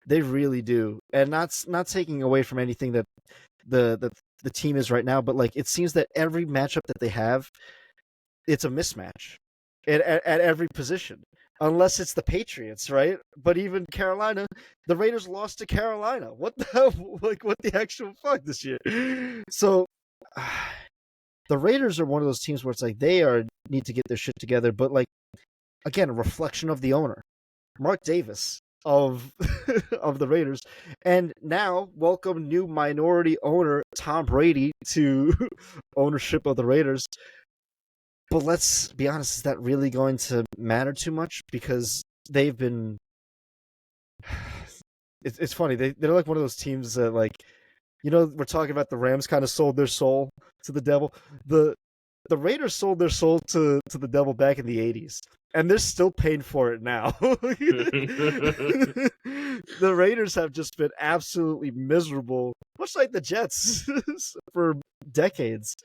They really do. And not taking away from anything that the the team is right now, but like it seems that every matchup that they have, it's a mismatch at every position. Unless it's the Patriots, right? But even Carolina, the Raiders lost to Carolina. What the hell? Like, what the actual fuck this year? So, the Raiders are one of those teams where it's like they are need to get their shit together. But like, again, a reflection of the owner, Mark Davis of of the Raiders, and now welcome new minority owner Tom Brady to ownership of the Raiders. But let's be honest, is that really going to matter too much? Because they've been. It's funny. They're like one of those teams that, like, we're talking about the Rams kind of sold their soul to the devil. The Raiders sold their soul to the devil back in the 80s, and they're still paying for it now. The Raiders have just been absolutely miserable, much like the Jets, for decades.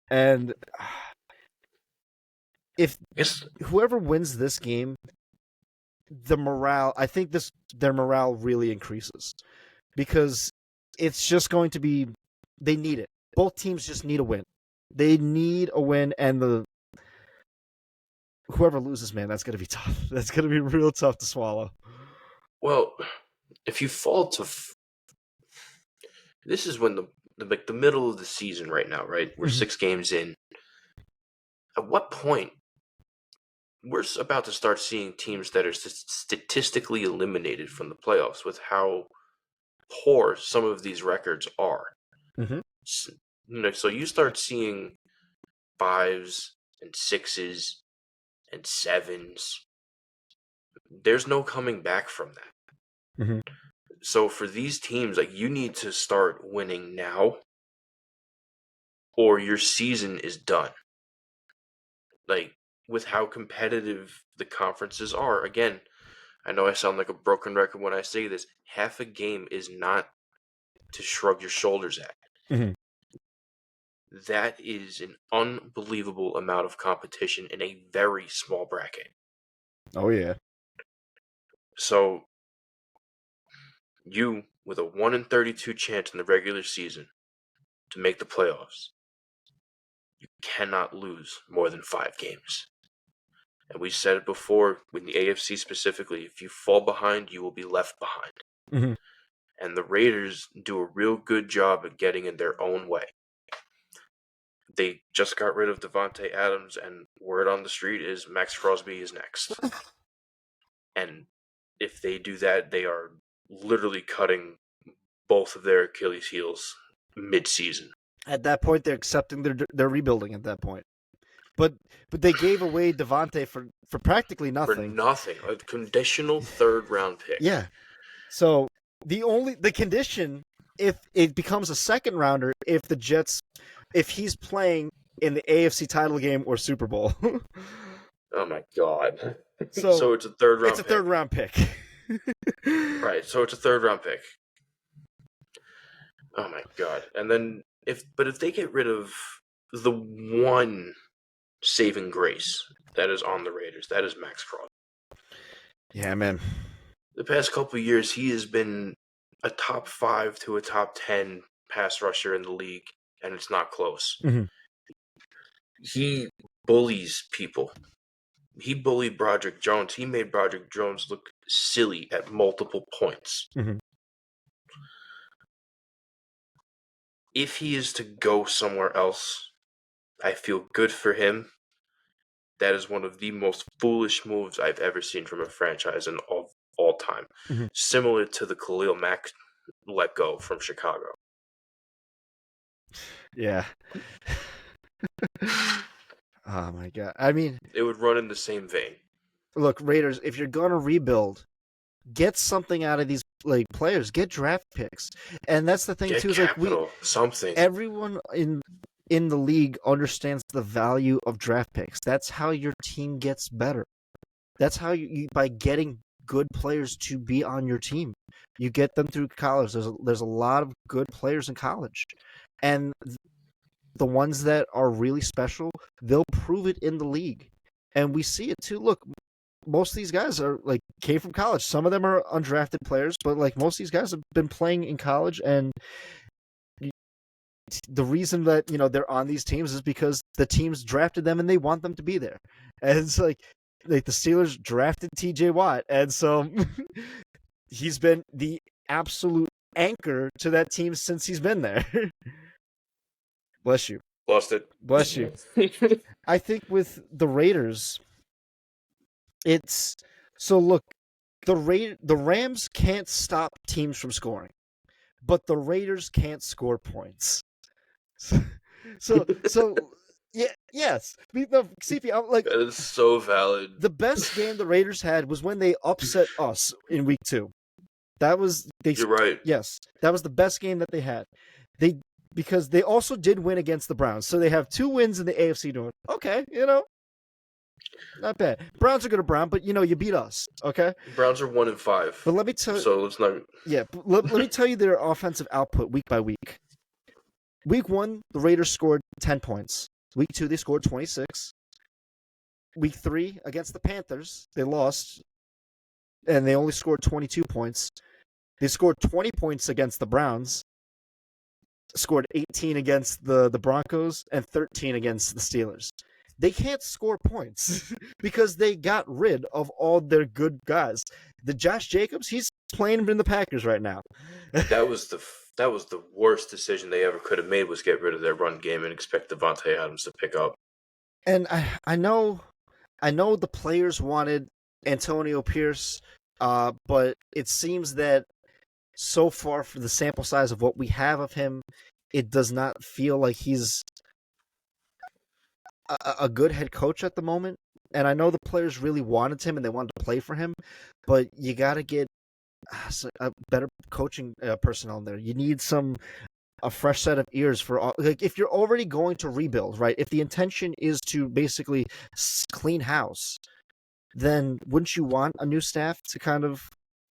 And if whoever wins this game, I think their morale really increases, because it's just going to be, they need it. Both teams just need a win. They need a win, and whoever loses, man, that's going to be tough. That's going to be real tough to swallow. Well, if you fall to this is when the middle of the season right now, right? We're 6 games in. At what point we're about to start seeing teams that are statistically eliminated from the playoffs with how poor some of these records are. So you start seeing 5s and 6s and 7s. There's no coming back from that. So for these teams, like, you need to start winning now, or your season is done. Like, with how competitive the conferences are, again, I know I sound like a broken record when I say this. Half a game is not to shrug your shoulders at. That is an unbelievable amount of competition in a very small bracket. Oh, yeah. So, you, with a 1 in 32 chance in the regular season to make the playoffs, you cannot lose more than 5 games. And we said it before, in the AFC specifically, if you fall behind, you will be left behind. And the Raiders do a real good job of getting in their own way. They just got rid of Devontae Adams, and word on the street is Max Crosby is next. And if they do that, they are literally cutting both of their Achilles heels mid-season. At that point, they're accepting they're rebuilding at that point. But they gave away Devontae for practically nothing. For nothing. A conditional 3rd-round pick. Yeah. So the condition, if it becomes a 2nd-rounder, if he's playing in the AFC title game or Super Bowl. Oh my God. So it's a 3rd-round pick. It's a 3rd-round pick. Right, so it's a 3rd-round pick. Oh my God. And then if they get rid of the one saving grace that is on the Raiders, that is Max Crosby. Yeah, man. The past couple of years, he has been a top 5 to a top 10 pass rusher in the league, and it's not close. He bullies people. He bullied Broderick Jones. He made Broderick Jones look silly at multiple points. If he is to go somewhere else, I feel good for him. That is one of the most foolish moves I've ever seen from a franchise in all time. Similar to the Khalil Mack let go from Chicago. Yeah. Oh my God. I mean, it would run in the same vein. Look, Raiders, if you're going to rebuild, get something out of these players. Get draft picks. And that's the thing, too. Capital, something. Everyone in the league understands the value of draft picks. That's how your team gets better. That's how you by getting good players to be on your team. You get them through college. There's a lot of good players in college. And the ones that are really special, they'll prove it in the league. And we see it too. Look, most of these guys are came from college. Some of them are undrafted players, but most of these guys have been playing in college, and the reason that they're on these teams is because the teams drafted them and they want them to be there. And it's like the Steelers drafted T.J. Watt, and so he's been the absolute anchor to that team since he's been there. Bless you. Lost it. Bless you. I think with the Raiders, it's so look, the Rams can't stop teams from scoring, but the Raiders can't score points. So yeah, yes. CP, I'm like, That is so valid. the best game the Raiders had was when they upset us in week 2. That was You're right. Yes, that was the best game that they had. Because they also did win against the Browns, so they have 2 wins in the AFC North. Okay, not bad. Browns are gonna Brown, but you beat us. Okay, Browns are 1-5. but let me tell you. So let's not. Yeah, but let me tell you their offensive output week by week. Week 1, the Raiders scored 10 points. Week 2, they scored 26. Week 3, against the Panthers, they lost, and they only scored 22 points. They scored 20 points against the Browns, scored 18 against the Broncos, and 13 against the Steelers. They can't score points because they got rid of all their good guys. The Josh Jacobs, he's playing in the Packers right now. That was the worst decision they ever could have made, was get rid of their run game and expect Devontae Adams to pick up. And I know the players wanted Antonio Pierce, but it seems that so far, for the sample size of what we have of him, it does not feel like he's a good head coach at the moment. And I know the players really wanted him and they wanted to play for him, but you got to get a better coaching personnel in there. You need a fresh set of ears for all. Like, if you're already going to rebuild, right? If the intention is to basically clean house, then wouldn't you want a new staff to kind of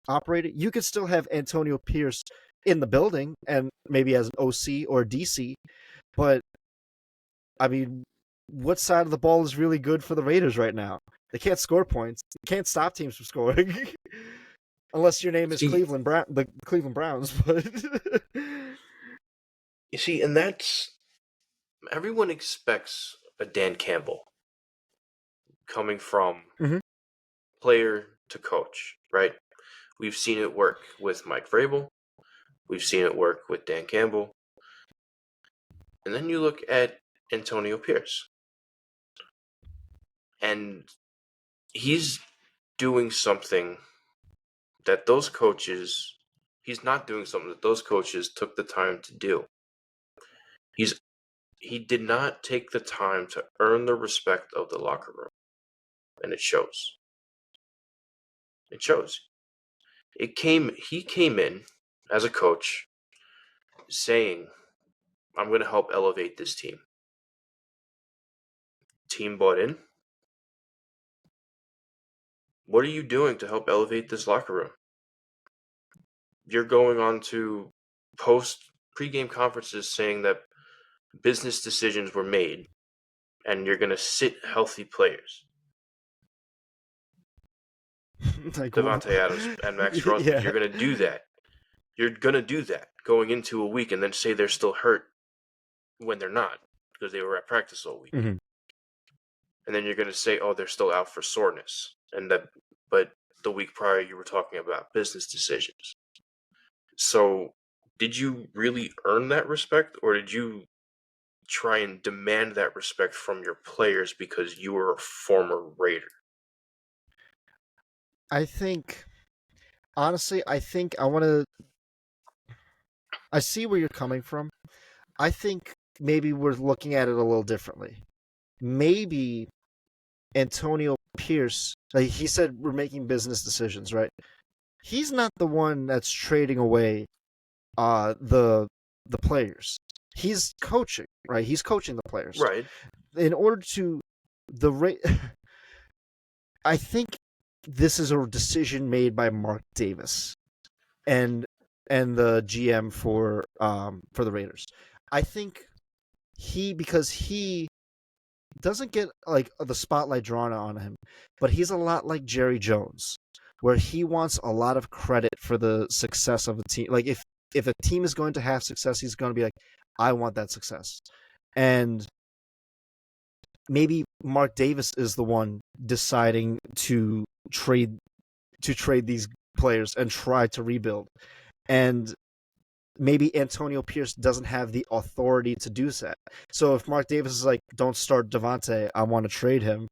operate it? You could still have Antonio Pierce in the building and maybe as an OC or DC, but I mean, what side of the ball is really good for the Raiders right now? They can't score points. They can't stop teams from scoring. Unless your name is the Cleveland Browns, but You see, and that's, everyone expects a Dan Campbell coming from player to coach, right? We've seen it work with Mike Vrabel. We've seen it work with Dan Campbell. And then you look at Antonio Pierce. And he's doing something that those coaches, he's not doing something that those coaches took the time to do. He did not take the time to earn the respect of the locker room. And it shows. It shows. He came in as a coach saying, I'm going to help elevate this team. Team bought in. What are you doing to help elevate this locker room? You're going on to post pregame conferences saying that business decisions were made and you're going to sit healthy players. like, Devontae Adams and Max Crosby, yeah. You're going to do that. You're going to do that going into a week and then say they're still hurt when they're not because they were at practice all week. Mm-hmm. And then you're going to say, oh, they're still out for soreness. But the week prior, you were talking about business decisions. So did you really earn that respect, or did you try and demand that respect from your players because you were a former Raider? Honestly, I see where you're coming from. I think maybe we're looking at it a little differently. Maybe Antonio Pierce, like he said, we're making business decisions, right? He's not the one that's trading away the players. He's coaching, right? He's coaching the players. Right. In order to I think this is a decision made by Mark Davis and the GM for the Raiders. I think because he doesn't get like the spotlight drawn on him, but he's a lot like Jerry Jones, where he wants a lot of credit for the success of the team. Like if a team is going to have success, he's going to be like, I want that success. And maybe Mark Davis is the one deciding to trade these players and try to rebuild. And maybe Antonio Pierce doesn't have the authority to do that. So if Mark Davis is like, don't start Devontae, I want to trade him,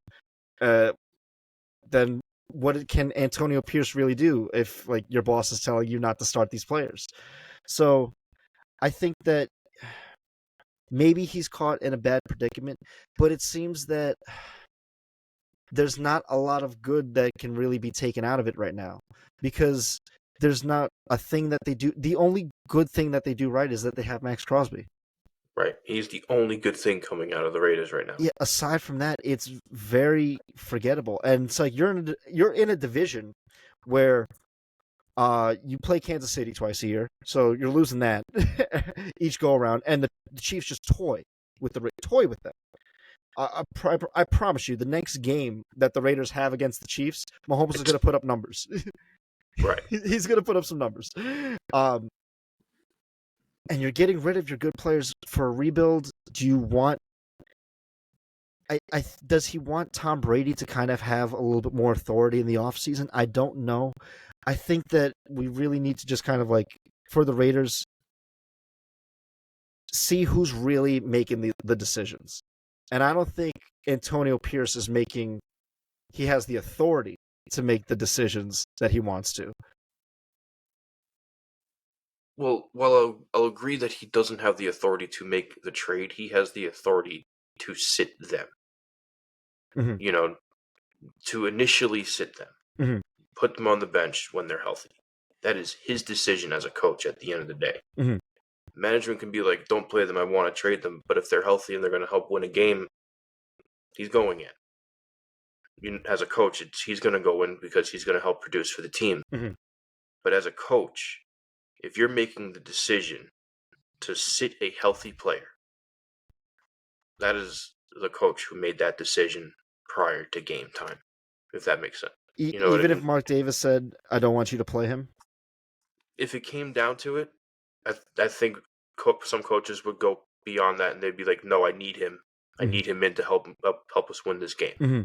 then what can Antonio Pierce really do if like your boss is telling you not to start these players? So I think that maybe he's caught in a bad predicament, but it seems that there's not a lot of good that can really be taken out of it right now, because there's not a thing that they do. The only good thing that they do right is that they have Max Crosby. Right. He's the only good thing coming out of the Raiders right now. Yeah, aside from that, it's very forgettable. And it's like you're in a division where you play Kansas City twice a year, so you're losing that each go around, and the Chiefs just toy with them. I promise you, the next game that the Raiders have against the Chiefs, Mahomes is going to put up numbers. Right. He's going to put up some numbers. And you're getting rid of your good players for a rebuild. Do you want? Does he want Tom Brady to kind of have a little bit more authority in the offseason? I don't know. I think that we really need to just kind of like, for the Raiders, see who's really making the decisions. And I don't think Antonio Pierce he has the authority to make the decisions that he wants to. Well, while I'll agree that he doesn't have the authority to make the trade, he has the authority to sit them. Mm-hmm. You know, to initially sit them. Mm-hmm. Put them on the bench when they're healthy. That is his decision as a coach at the end of the day. Mm-hmm. Management can be like, don't play them, I want to trade them. But if they're healthy and they're going to help win a game, he's going in. As a coach, he's going to go in because he's going to help produce for the team. Mm-hmm. But as a coach, if you're making the decision to sit a healthy player, that is the coach who made that decision prior to game time, if that makes sense. You know Even what I if mean? Mark Davis said, I don't want you to play him? If it came down to it, I think some coaches would go beyond that and they'd be like, no, I need him. I need him in to help us win this game. Mm-hmm.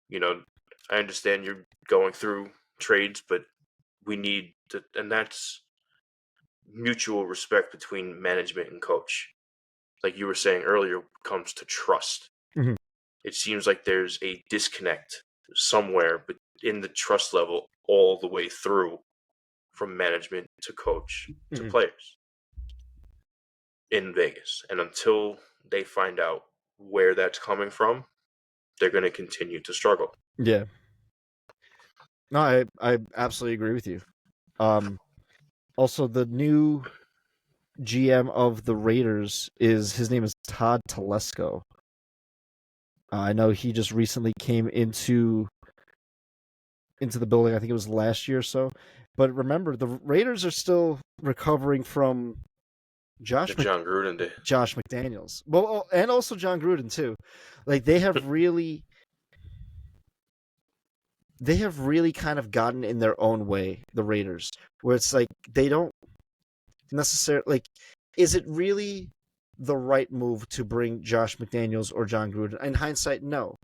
You know, I understand you're going through trades, but we need to, and that's mutual respect between management and coach. Like you were saying earlier, comes to trust. Mm-hmm. It seems like there's a disconnect somewhere in the trust level all the way through, from management to coach to players in Vegas. And until they find out where that's coming from, they're going to continue to struggle. Yeah. No, I absolutely agree with you. Also, the new GM of the Raiders his name is Todd Telesco. I know he just recently came into the building. I think it was last year or so. But remember, the Raiders are still recovering from Josh McDaniels. Well, and also John Gruden too. Like they have really kind of gotten in their own way, the Raiders, where it's like they don't necessarily like. Is it really the right move to bring Josh McDaniels or John Gruden? In hindsight, no.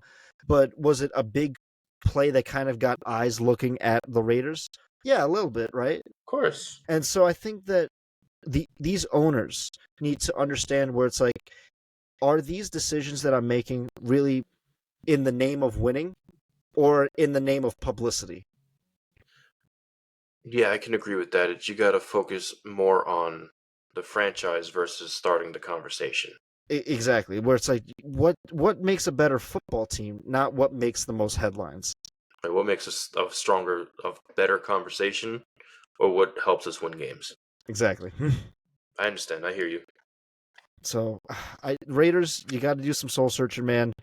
But was it a big play that kind of got eyes looking at the Raiders? Yeah, a little bit, right? Of course. And so I think that these owners need to understand where it's like, are these decisions that I'm making really in the name of winning or in the name of publicity? Yeah, I can agree with that. You got to focus more on the franchise versus starting the conversation. Exactly, where it's like, what makes a better football team, not what makes the most headlines. Like what makes us a better conversation, or what helps us win games. Exactly. I understand. I hear you. So, Raiders, you got to do some soul searching, man.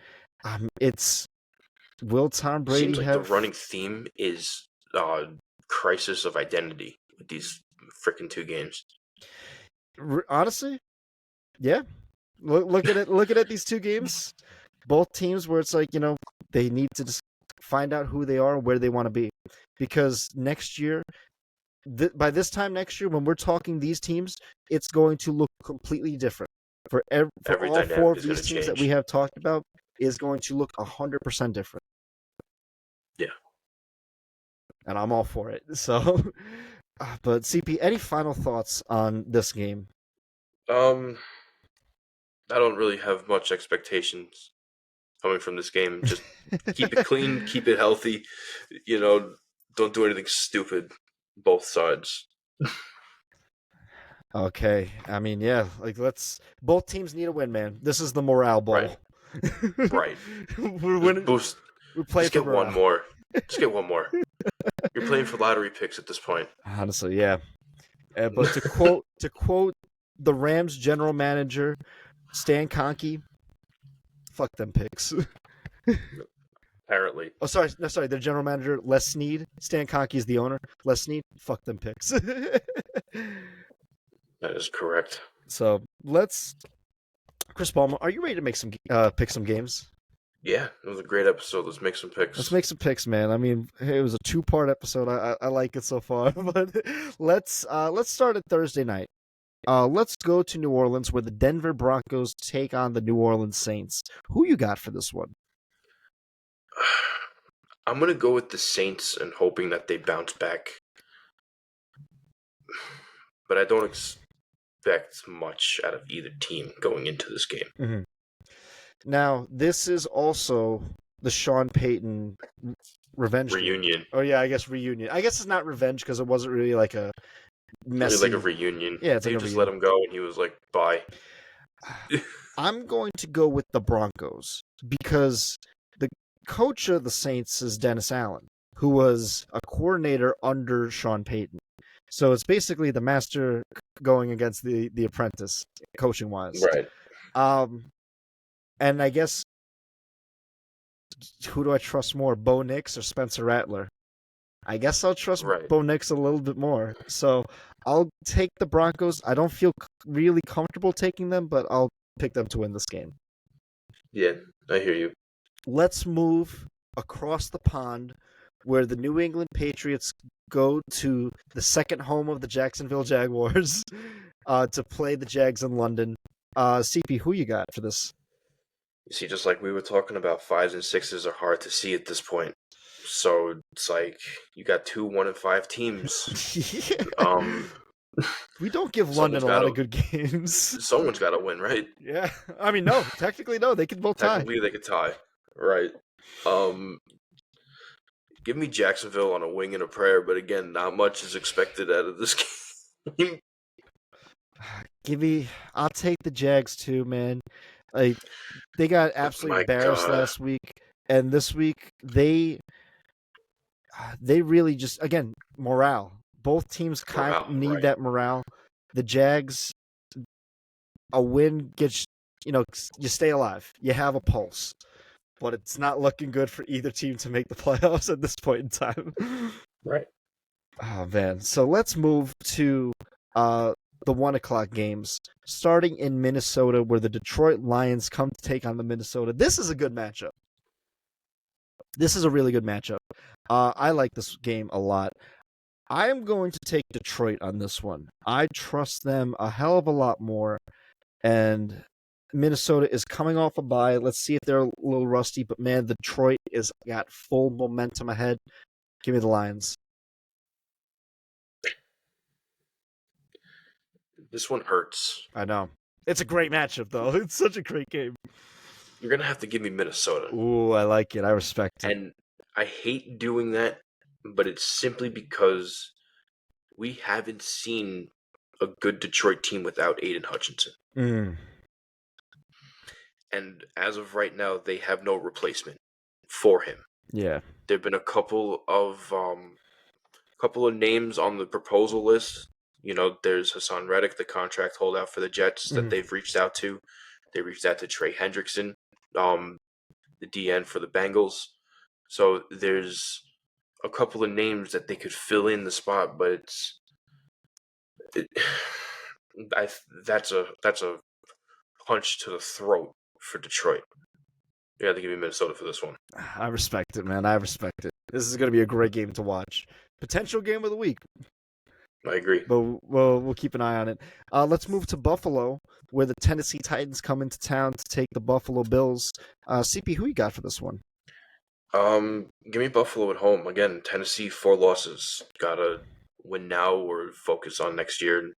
Will Tom Brady Seems like have the running theme is crisis of identity with these freaking 2 games. Honestly, yeah. Look at these 2 games. Both teams where it's like, they need to just find out who they are and where they want to be. Because next year, by this time next year, when we're talking these teams, it's going to look completely different. For Every all four dynamic of is going these to teams that we change. have talked about, is going to look 100% different, Yeah. and I'm all for it. So, but CP, any final thoughts on this game? Um, I don't really have much expectations coming from this game. Just keep it clean, keep it healthy. You know, don't do anything stupid. Both sides. Okay, I mean, yeah, like let's. Both teams need a win, man. This is the morale Right. bowl. Right. We're Just winning. boost. We're playing Just for get one morale. more. Just get one more. You're playing for lottery picks at this point. Honestly, yeah. But to quote the Rams general manager Stan Kroenke, fuck them picks. Apparently, Oh, sorry, no, sorry. Their general manager Les Snead. Stan Kroenke is the owner. Les Snead, fuck them picks. that is correct. So let's. Chris Palmer, are you ready to make some pick some games? Yeah, it was a great episode. Let's make some Let's picks. make some picks, man. I mean, hey, it was a 2-part episode. I like it so far. But let's start at Thursday night. Let's go to New Orleans where the Denver Broncos take on the New Orleans Saints. Who you got for this one? I'm gonna go with the Saints and hoping that they bounce back, but I don't expect much out of either team going into this game. Mm-hmm. Now, this is also the Sean Payton revenge game. Reunion. Oh yeah, I guess reunion. I guess it's not revenge because it wasn't really like a Really like a messy. reunion. Yeah, it's They like a just let reunion. him go, and he was like, "Bye." I'm going to go with the Broncos because the coach of the Saints is Dennis Allen, who was a coordinator under Sean Payton. So it's basically the master going against the apprentice, coaching wise. Right. And I guess who do I trust more, Bo Nix or Spencer Rattler? I guess I'll trust Right. Bo Nix a little bit more. So I'll take the Broncos. I don't feel really comfortable taking them, but I'll pick them to win this game. Yeah, I hear you. Let's move across the pond where the New England Patriots go to the second home of the Jacksonville Jaguars to play the Jags in London. CP, who you got for this? You see, just like we were talking about, 5s and 6s are hard to see at this point. So it's like you got 2 1-5 teams. Um, We don't give London someone's a got lot of to good games. someone's got to win, right? Yeah, I mean, no, technically no, they can both tie. Technically, they could tie, right? Um, give me Jacksonville on a wing and a prayer, but again, not much is expected out of this game. I'll take the Jags too, man. Like they got absolutely My embarrassed God, last week, and this week they really just again morale. Both teams kind of morale, need right? that morale. The Jags, a win gets you stay alive. You have a pulse, but it's not looking good for either team to make the playoffs at this point in time. Right. Oh man, so let's move to the 1 o'clock games, starting in Minnesota, where the Detroit Lions come to take on the Minnesota. This is a good matchup. This is a really good matchup. I like this game a lot. I am going to take Detroit on this one. I trust them a hell of a lot more. And Minnesota is coming off a bye. Let's see if they're a little rusty. But man, Detroit is got full momentum ahead. Give me the Lions. This one hurts. I know. It's a great matchup, though. It's such a great game. You're gonna have to give me Minnesota, Ooh, I like it. I respect it. and I hate doing that, but it's simply because we haven't seen a good Detroit team without Aiden Hutchinson. Mm, And as of right now, they have no replacement for him. yeah. There've been a couple of names on the proposal list. You know, there's Hassan Reddick, the contract holdout for the Jets that Mhm. they've reached out to. They reached out to Trey Hendrickson, the DN for the Bengals. So there's a couple of names that they could fill in the spot, but it, that's a punch to the throat for Detroit. You got to give me Minnesota for this one. I respect it, man. I respect it. This is going to be a great game to watch. Potential game of the week. I agree. but we'll keep an eye on it. Let's move to Buffalo, where the Tennessee Titans come into town to take the Buffalo Bills. CP, who you got for this one? Give me Buffalo at home again. Tennessee 4 losses. Gotta win now or focus on next year.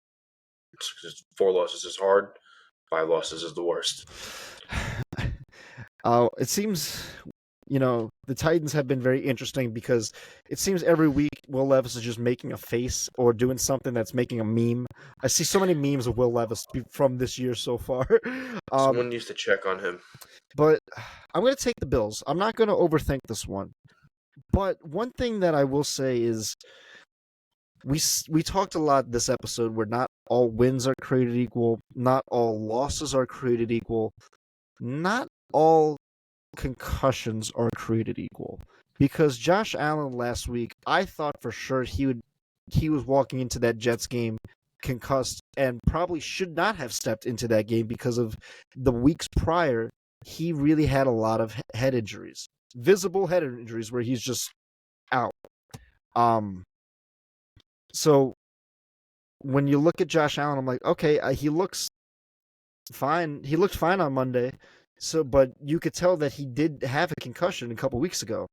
4 losses is hard. 5 losses is the worst. It seems, the Titans have been very interesting because it seems every week Will Levis is just making a face or doing something that's making a meme. I see so many memes of Will Levis from this year so far. um, Someone needs to check on him. but I'm going to take the Bills. I'm not going to overthink this one. But one thing that I will say is we talked a lot this episode where not all wins are created equal, not all losses are created equal, not all concussions are created equal. Because Josh Allen last week, I thought for sure he was walking into that Jets game concussed and probably should not have stepped into that game because of the weeks prior he really had a lot of head injuries. Visible head injuries where he's just out. Um so when you look at Josh Allen, I'm like, okay, he looks fine. He looked fine on Monday. So, but you could tell that he did have a concussion a couple weeks ago,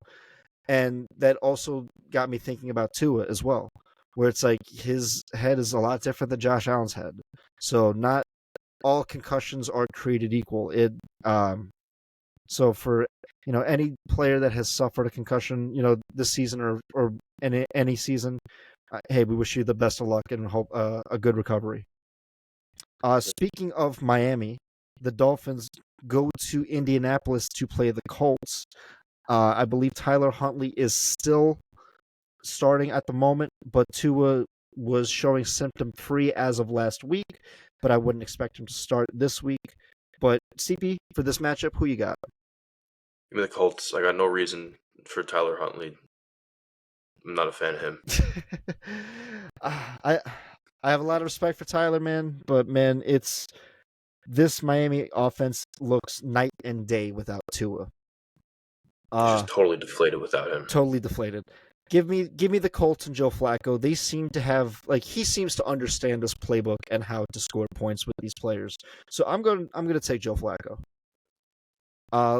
and that also got me thinking about Tua as well, where it's like his head is a lot different than Josh Allen's head. So, not all concussions are created equal. So for any player that has suffered a concussion, this season or any season, hey, we wish you the best of luck and hope a good recovery. Speaking of Miami, the Dolphins go to Indianapolis to play the Colts. I believe Tyler Huntley is still starting at the moment, but Tua was showing symptom free as of last week, but I wouldn't expect him to start this week. But CP, for this matchup, who you got? Give me the Colts. I got no reason for Tyler Huntley. I'm not a fan of him. I I have a lot of respect for Tyler, man, but man, it's this Miami offense looks night and day without Tua. He's just totally deflated without him. Totally deflated. Give me the Colts and Joe Flacco. They seem to have he seems to understand this playbook and how to score points with these players. So I'm gonna take Joe Flacco.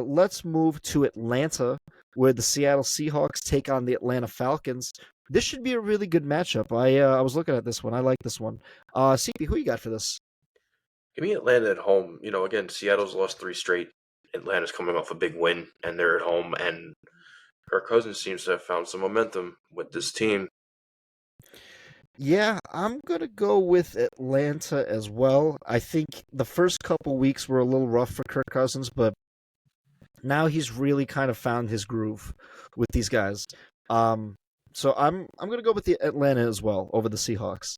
Let's move to Atlanta, where the Seattle Seahawks take on the Atlanta Falcons. This should be a really good matchup. I was looking at this one. I like this one. CP, who you got for this? Give me Atlanta at home. Again, Seattle's lost 3 straight. Atlanta's coming off a big win, and they're at home. And Kirk Cousins seems to have found some momentum with this team. Yeah, I'm gonna go with Atlanta as well. I think the first couple weeks were a little rough for Kirk Cousins, but now he's really kind of found his groove with these guys. So I'm gonna go with the Atlanta as well over the Seahawks.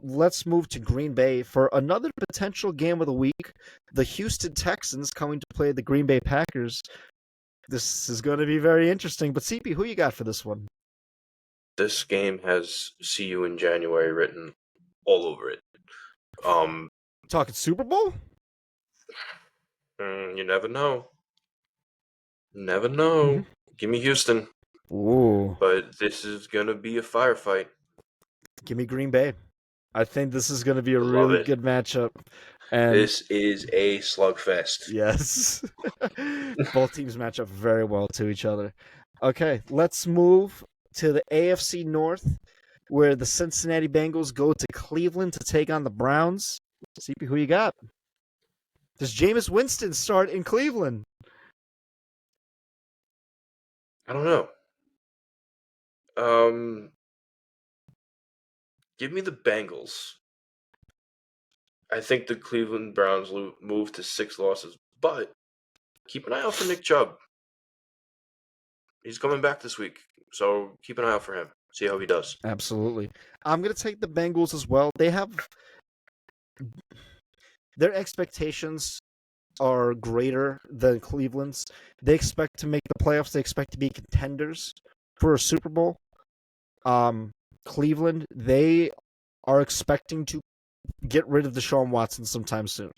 Let's move to Green Bay for another potential game of the week. The Houston Texans coming to play the Green Bay Packers. This is going to be very interesting. But CP, who you got for this one? This game has "See you in January" written all over it. Talking Super Bowl? You never know. Never know. Mm-hmm. Give me Houston. Ooh. But this is gonna be a firefight. Give me Green Bay. I think this is going to be a Love really it. good matchup. And This is a slugfest. yes, both teams match up very well to each other. Okay, let's move to the AFC North, where the Cincinnati Bengals go to Cleveland to take on the Browns. CP, who you got? Does Jameis Winston start in Cleveland? I don't know. Give me the Bengals. I think the Cleveland Browns move to 6 losses, but keep an eye out for Nick Chubb. He's coming back this week, so keep an eye out for him. See how he does. Absolutely. I'm going to take the Bengals as well. They have their expectations are greater than Cleveland's. They expect to make the playoffs. They expect to be contenders for a Super Bowl. Cleveland, they are expecting to get rid of Deshaun Watson sometime soon.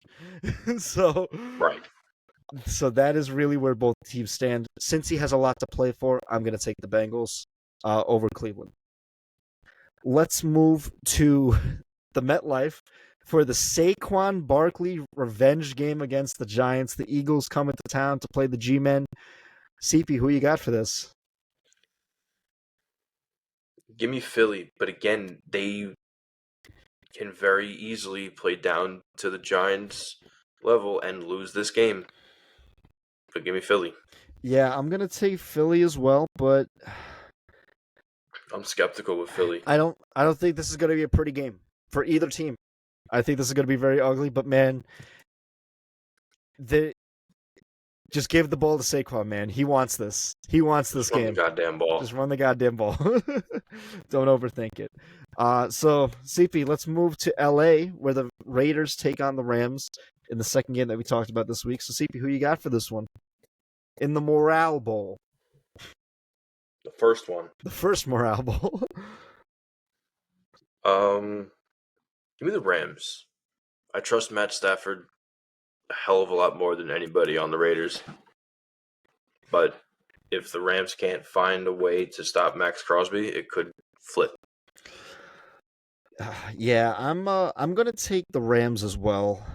so Right. So that is really where both teams stand. Since he has a lot to play for, I'm going to take the Bengals over Cleveland. let's move to the MetLife for the Saquon Barkley revenge game against the Giants. The Eagles come into town to play the G-Men. CP, who you got for this? Give me Philly, but again, they can very easily play down to the Giants level and lose this game. But give me Philly. Yeah, I'm gonna take Philly as well, but I'm skeptical with Philly. I don't think this is gonna be a pretty game for either team. I think this is gonna be very ugly, but man, the just give the ball to Saquon, man. He wants this. He wants this Just run the game. goddamn ball. Just run the goddamn ball. Don't overthink it. So CP, let's move to LA where the Raiders take on the Rams in the second game that we talked about this week. So CP, who you got for this one? In the Morale Bowl. The first one. The first Morale Bowl. Give me the Rams. I trust Matt Stafford a hell of a lot more than anybody on the Raiders. But if the Rams can't find a way to stop Max Crosby, it could flip. Yeah, I'm gonna take the Rams as well.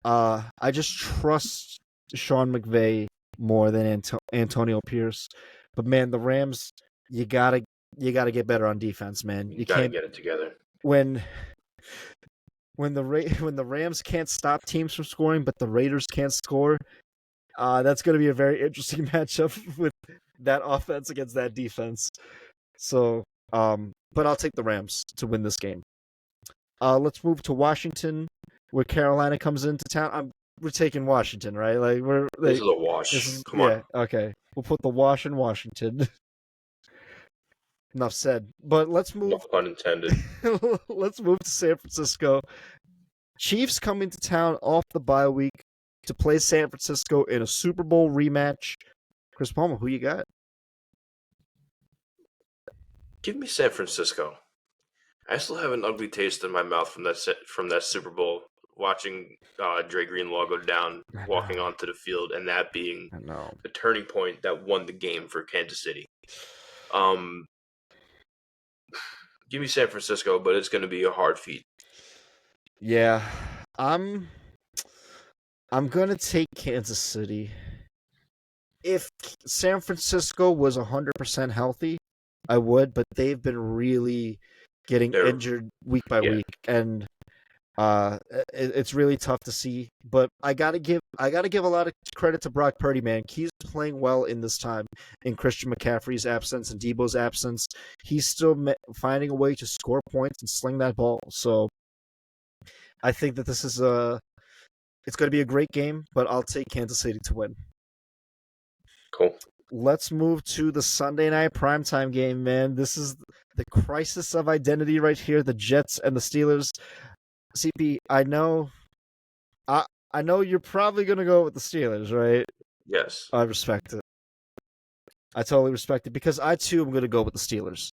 I just trust Sean McVay more than Antonio Pierce. But man, the Rams, you gotta get better on defense, man. You gotta get it together. When when the Rams can't stop teams from scoring, but the Raiders can't score. That's going to be a very interesting matchup with that offense against that defense. So, but I'll take the Rams to win this game. Let's move to Washington, where Carolina comes into town. We're taking Washington, right? This is a wash. Come on. Okay. We'll put the wash in Washington. Enough said. But let's move. No pun intended. Let's move to San Francisco. Chiefs come into town off the bye week to play San Francisco in a Super Bowl rematch. Chris Palmer, who you got? Give me San Francisco. I still have an ugly taste in my mouth from that Super Bowl. Watching Dre Greenlaw go down, walking onto the field, and that being the turning point that won the game for Kansas City. Give me San Francisco, but it's going to be a hard feat. Yeah, I'm gonna take Kansas City. If San Francisco was 100% healthy, I would, but they've been really getting injured week by week, and it's really tough to see. But I gotta give a lot of credit to Brock Purdy, man. He's playing well in this time. In Christian McCaffrey's absence and Debo's absence, he's still finding a way to score points and sling that ball. So I think that this is it's going to be a great game, but I'll take Kansas City to win. Cool. Let's move to the Sunday night primetime game, man. This is the crisis of identity right here. The Jets and the Steelers. CP, I know you're probably going to go with the Steelers, right? Yes. I respect it. I totally respect it because I too am going to go with the Steelers.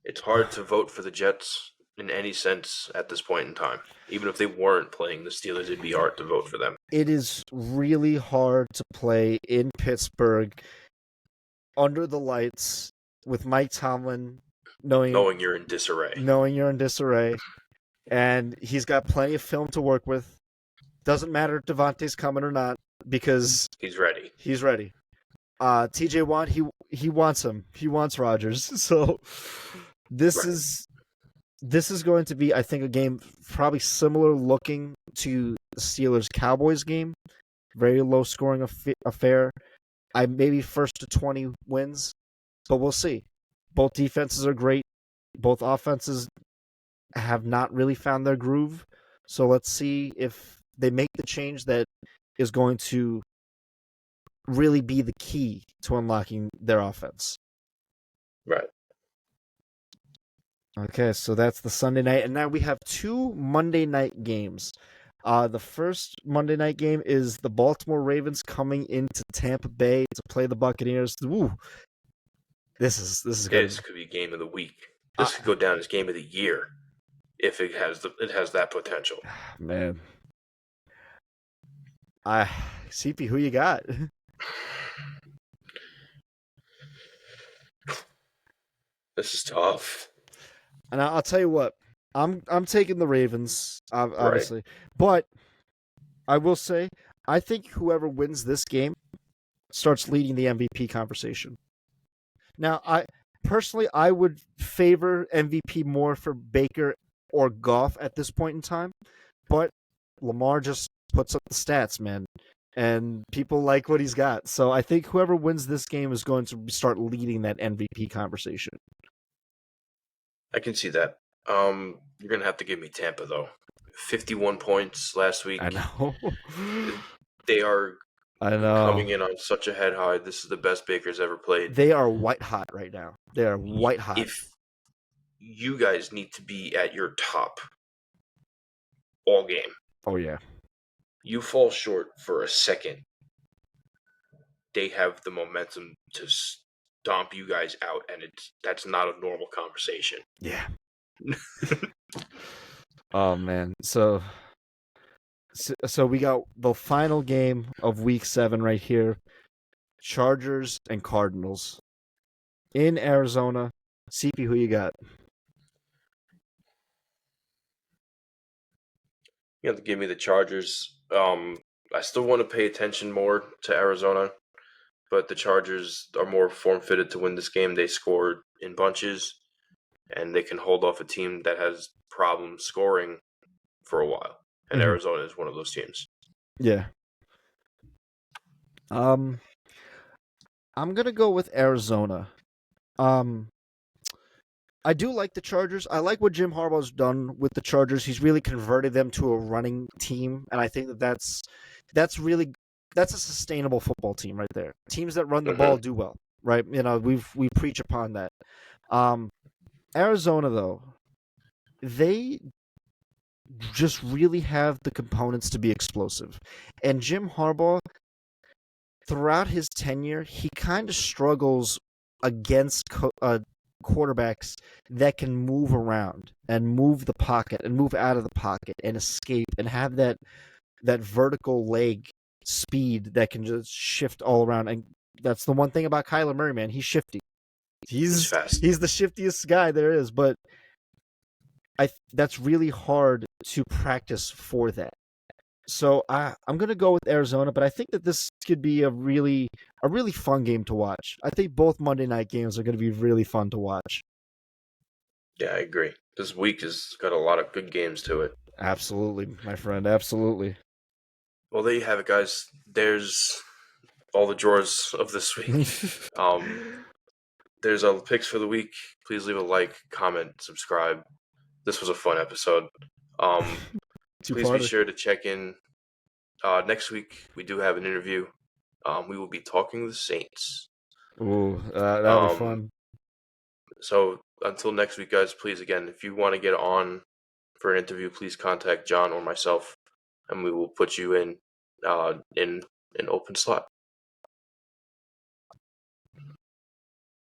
It's hard to vote for the Jets in any sense at this point in time. Even if they weren't playing the Steelers, it'd be hard to vote for them. It is really hard to play in Pittsburgh under the lights with Mike Tomlin knowing you're in disarray. And he's got plenty of film to work with. Doesn't matter if Devontae's coming or not because he's ready. TJ Watt, he wants him. He wants Rodgers. So this is going to be, I think, a game probably similar looking to the Steelers-Cowboys game. Very low-scoring affair. Maybe first to 20 wins, but we'll see. Both defenses are great. Both offenses have not really found their groove. So let's see if they make the change that is going to really be the key to unlocking their offense. Right. Okay, so that's the Sunday night. And now we have two Monday night games. The first Monday night game is the Baltimore Ravens coming into Tampa Bay to play the Buccaneers. Ooh, this is good. This could be game of the week. This could go down as game of the year if it has that potential. Man, CP, who you got? This is tough. And I'll tell you what, I'm taking the Ravens, Right. obviously, but I will say I think whoever wins this game starts leading the MVP conversation. Now, I would favor MVP more for Baker or Goff at this point in time, but Lamar just puts up the stats, man, and people like what he's got. So I think whoever wins this game is going to start leading that MVP conversation. I can see that. You're gonna have to give me Tampa though. 51 points last I week. know. They are I know. coming in on such a head high. This is the best Baker's ever played. They are white hot right now. They are white hot. If you guys need to be at your top all game, Oh yeah. you fall short for a second, they have the momentum to stomp you guys out, and that's not a normal conversation. Yeah. Oh man. So we got the final game of week 7 right here. Chargers and Cardinals in Arizona. CP, who you got? You have to give me the Chargers. I still want to pay attention more to Arizona, but the Chargers are more form fitted to win this game. They scored in bunches, and they can hold off a team that has problems scoring for a while. And Mm-hmm. Arizona is one of those teams. Yeah. I'm gonna go with Arizona. Um, I do like the Chargers. I like what Jim Harbaugh's done with the Chargers. He's really converted them to a running team, and I think that's really that's a sustainable football team right there. Teams that run the ball do well, right? We preach upon that. Um, Arizona though, they just really have the components to be explosive, and Jim Harbaugh throughout his tenure, he kind of struggles against quarterbacks that can move around and move the pocket and move out of the pocket and escape and have that vertical leg speed that can just shift all around. And that's the one thing about Kyler Murray, man. He's shifty. He's He's fast. he's the shiftiest guy there is, but that's really hard to practice for that. So I'm gonna go with Arizona, but I think that this could be a really fun game to watch. I think both Monday night games are gonna be really fun to watch. Yeah, I agree. This week has got a lot of good games to it. Absolutely, my friend. Absolutely. Well, there you have it, guys. There's all the drawers of this week. There's our picks for the week. Please leave a like, comment, subscribe. This was a fun episode. Please be Two-parter. sure to check in next week. We do have an interview. We will be talking the Saints. Ooh, that'll be Um, fun. so until next week, guys, please, again, if you want to get on for an interview, please contact John or myself, and we will put you in an open slot.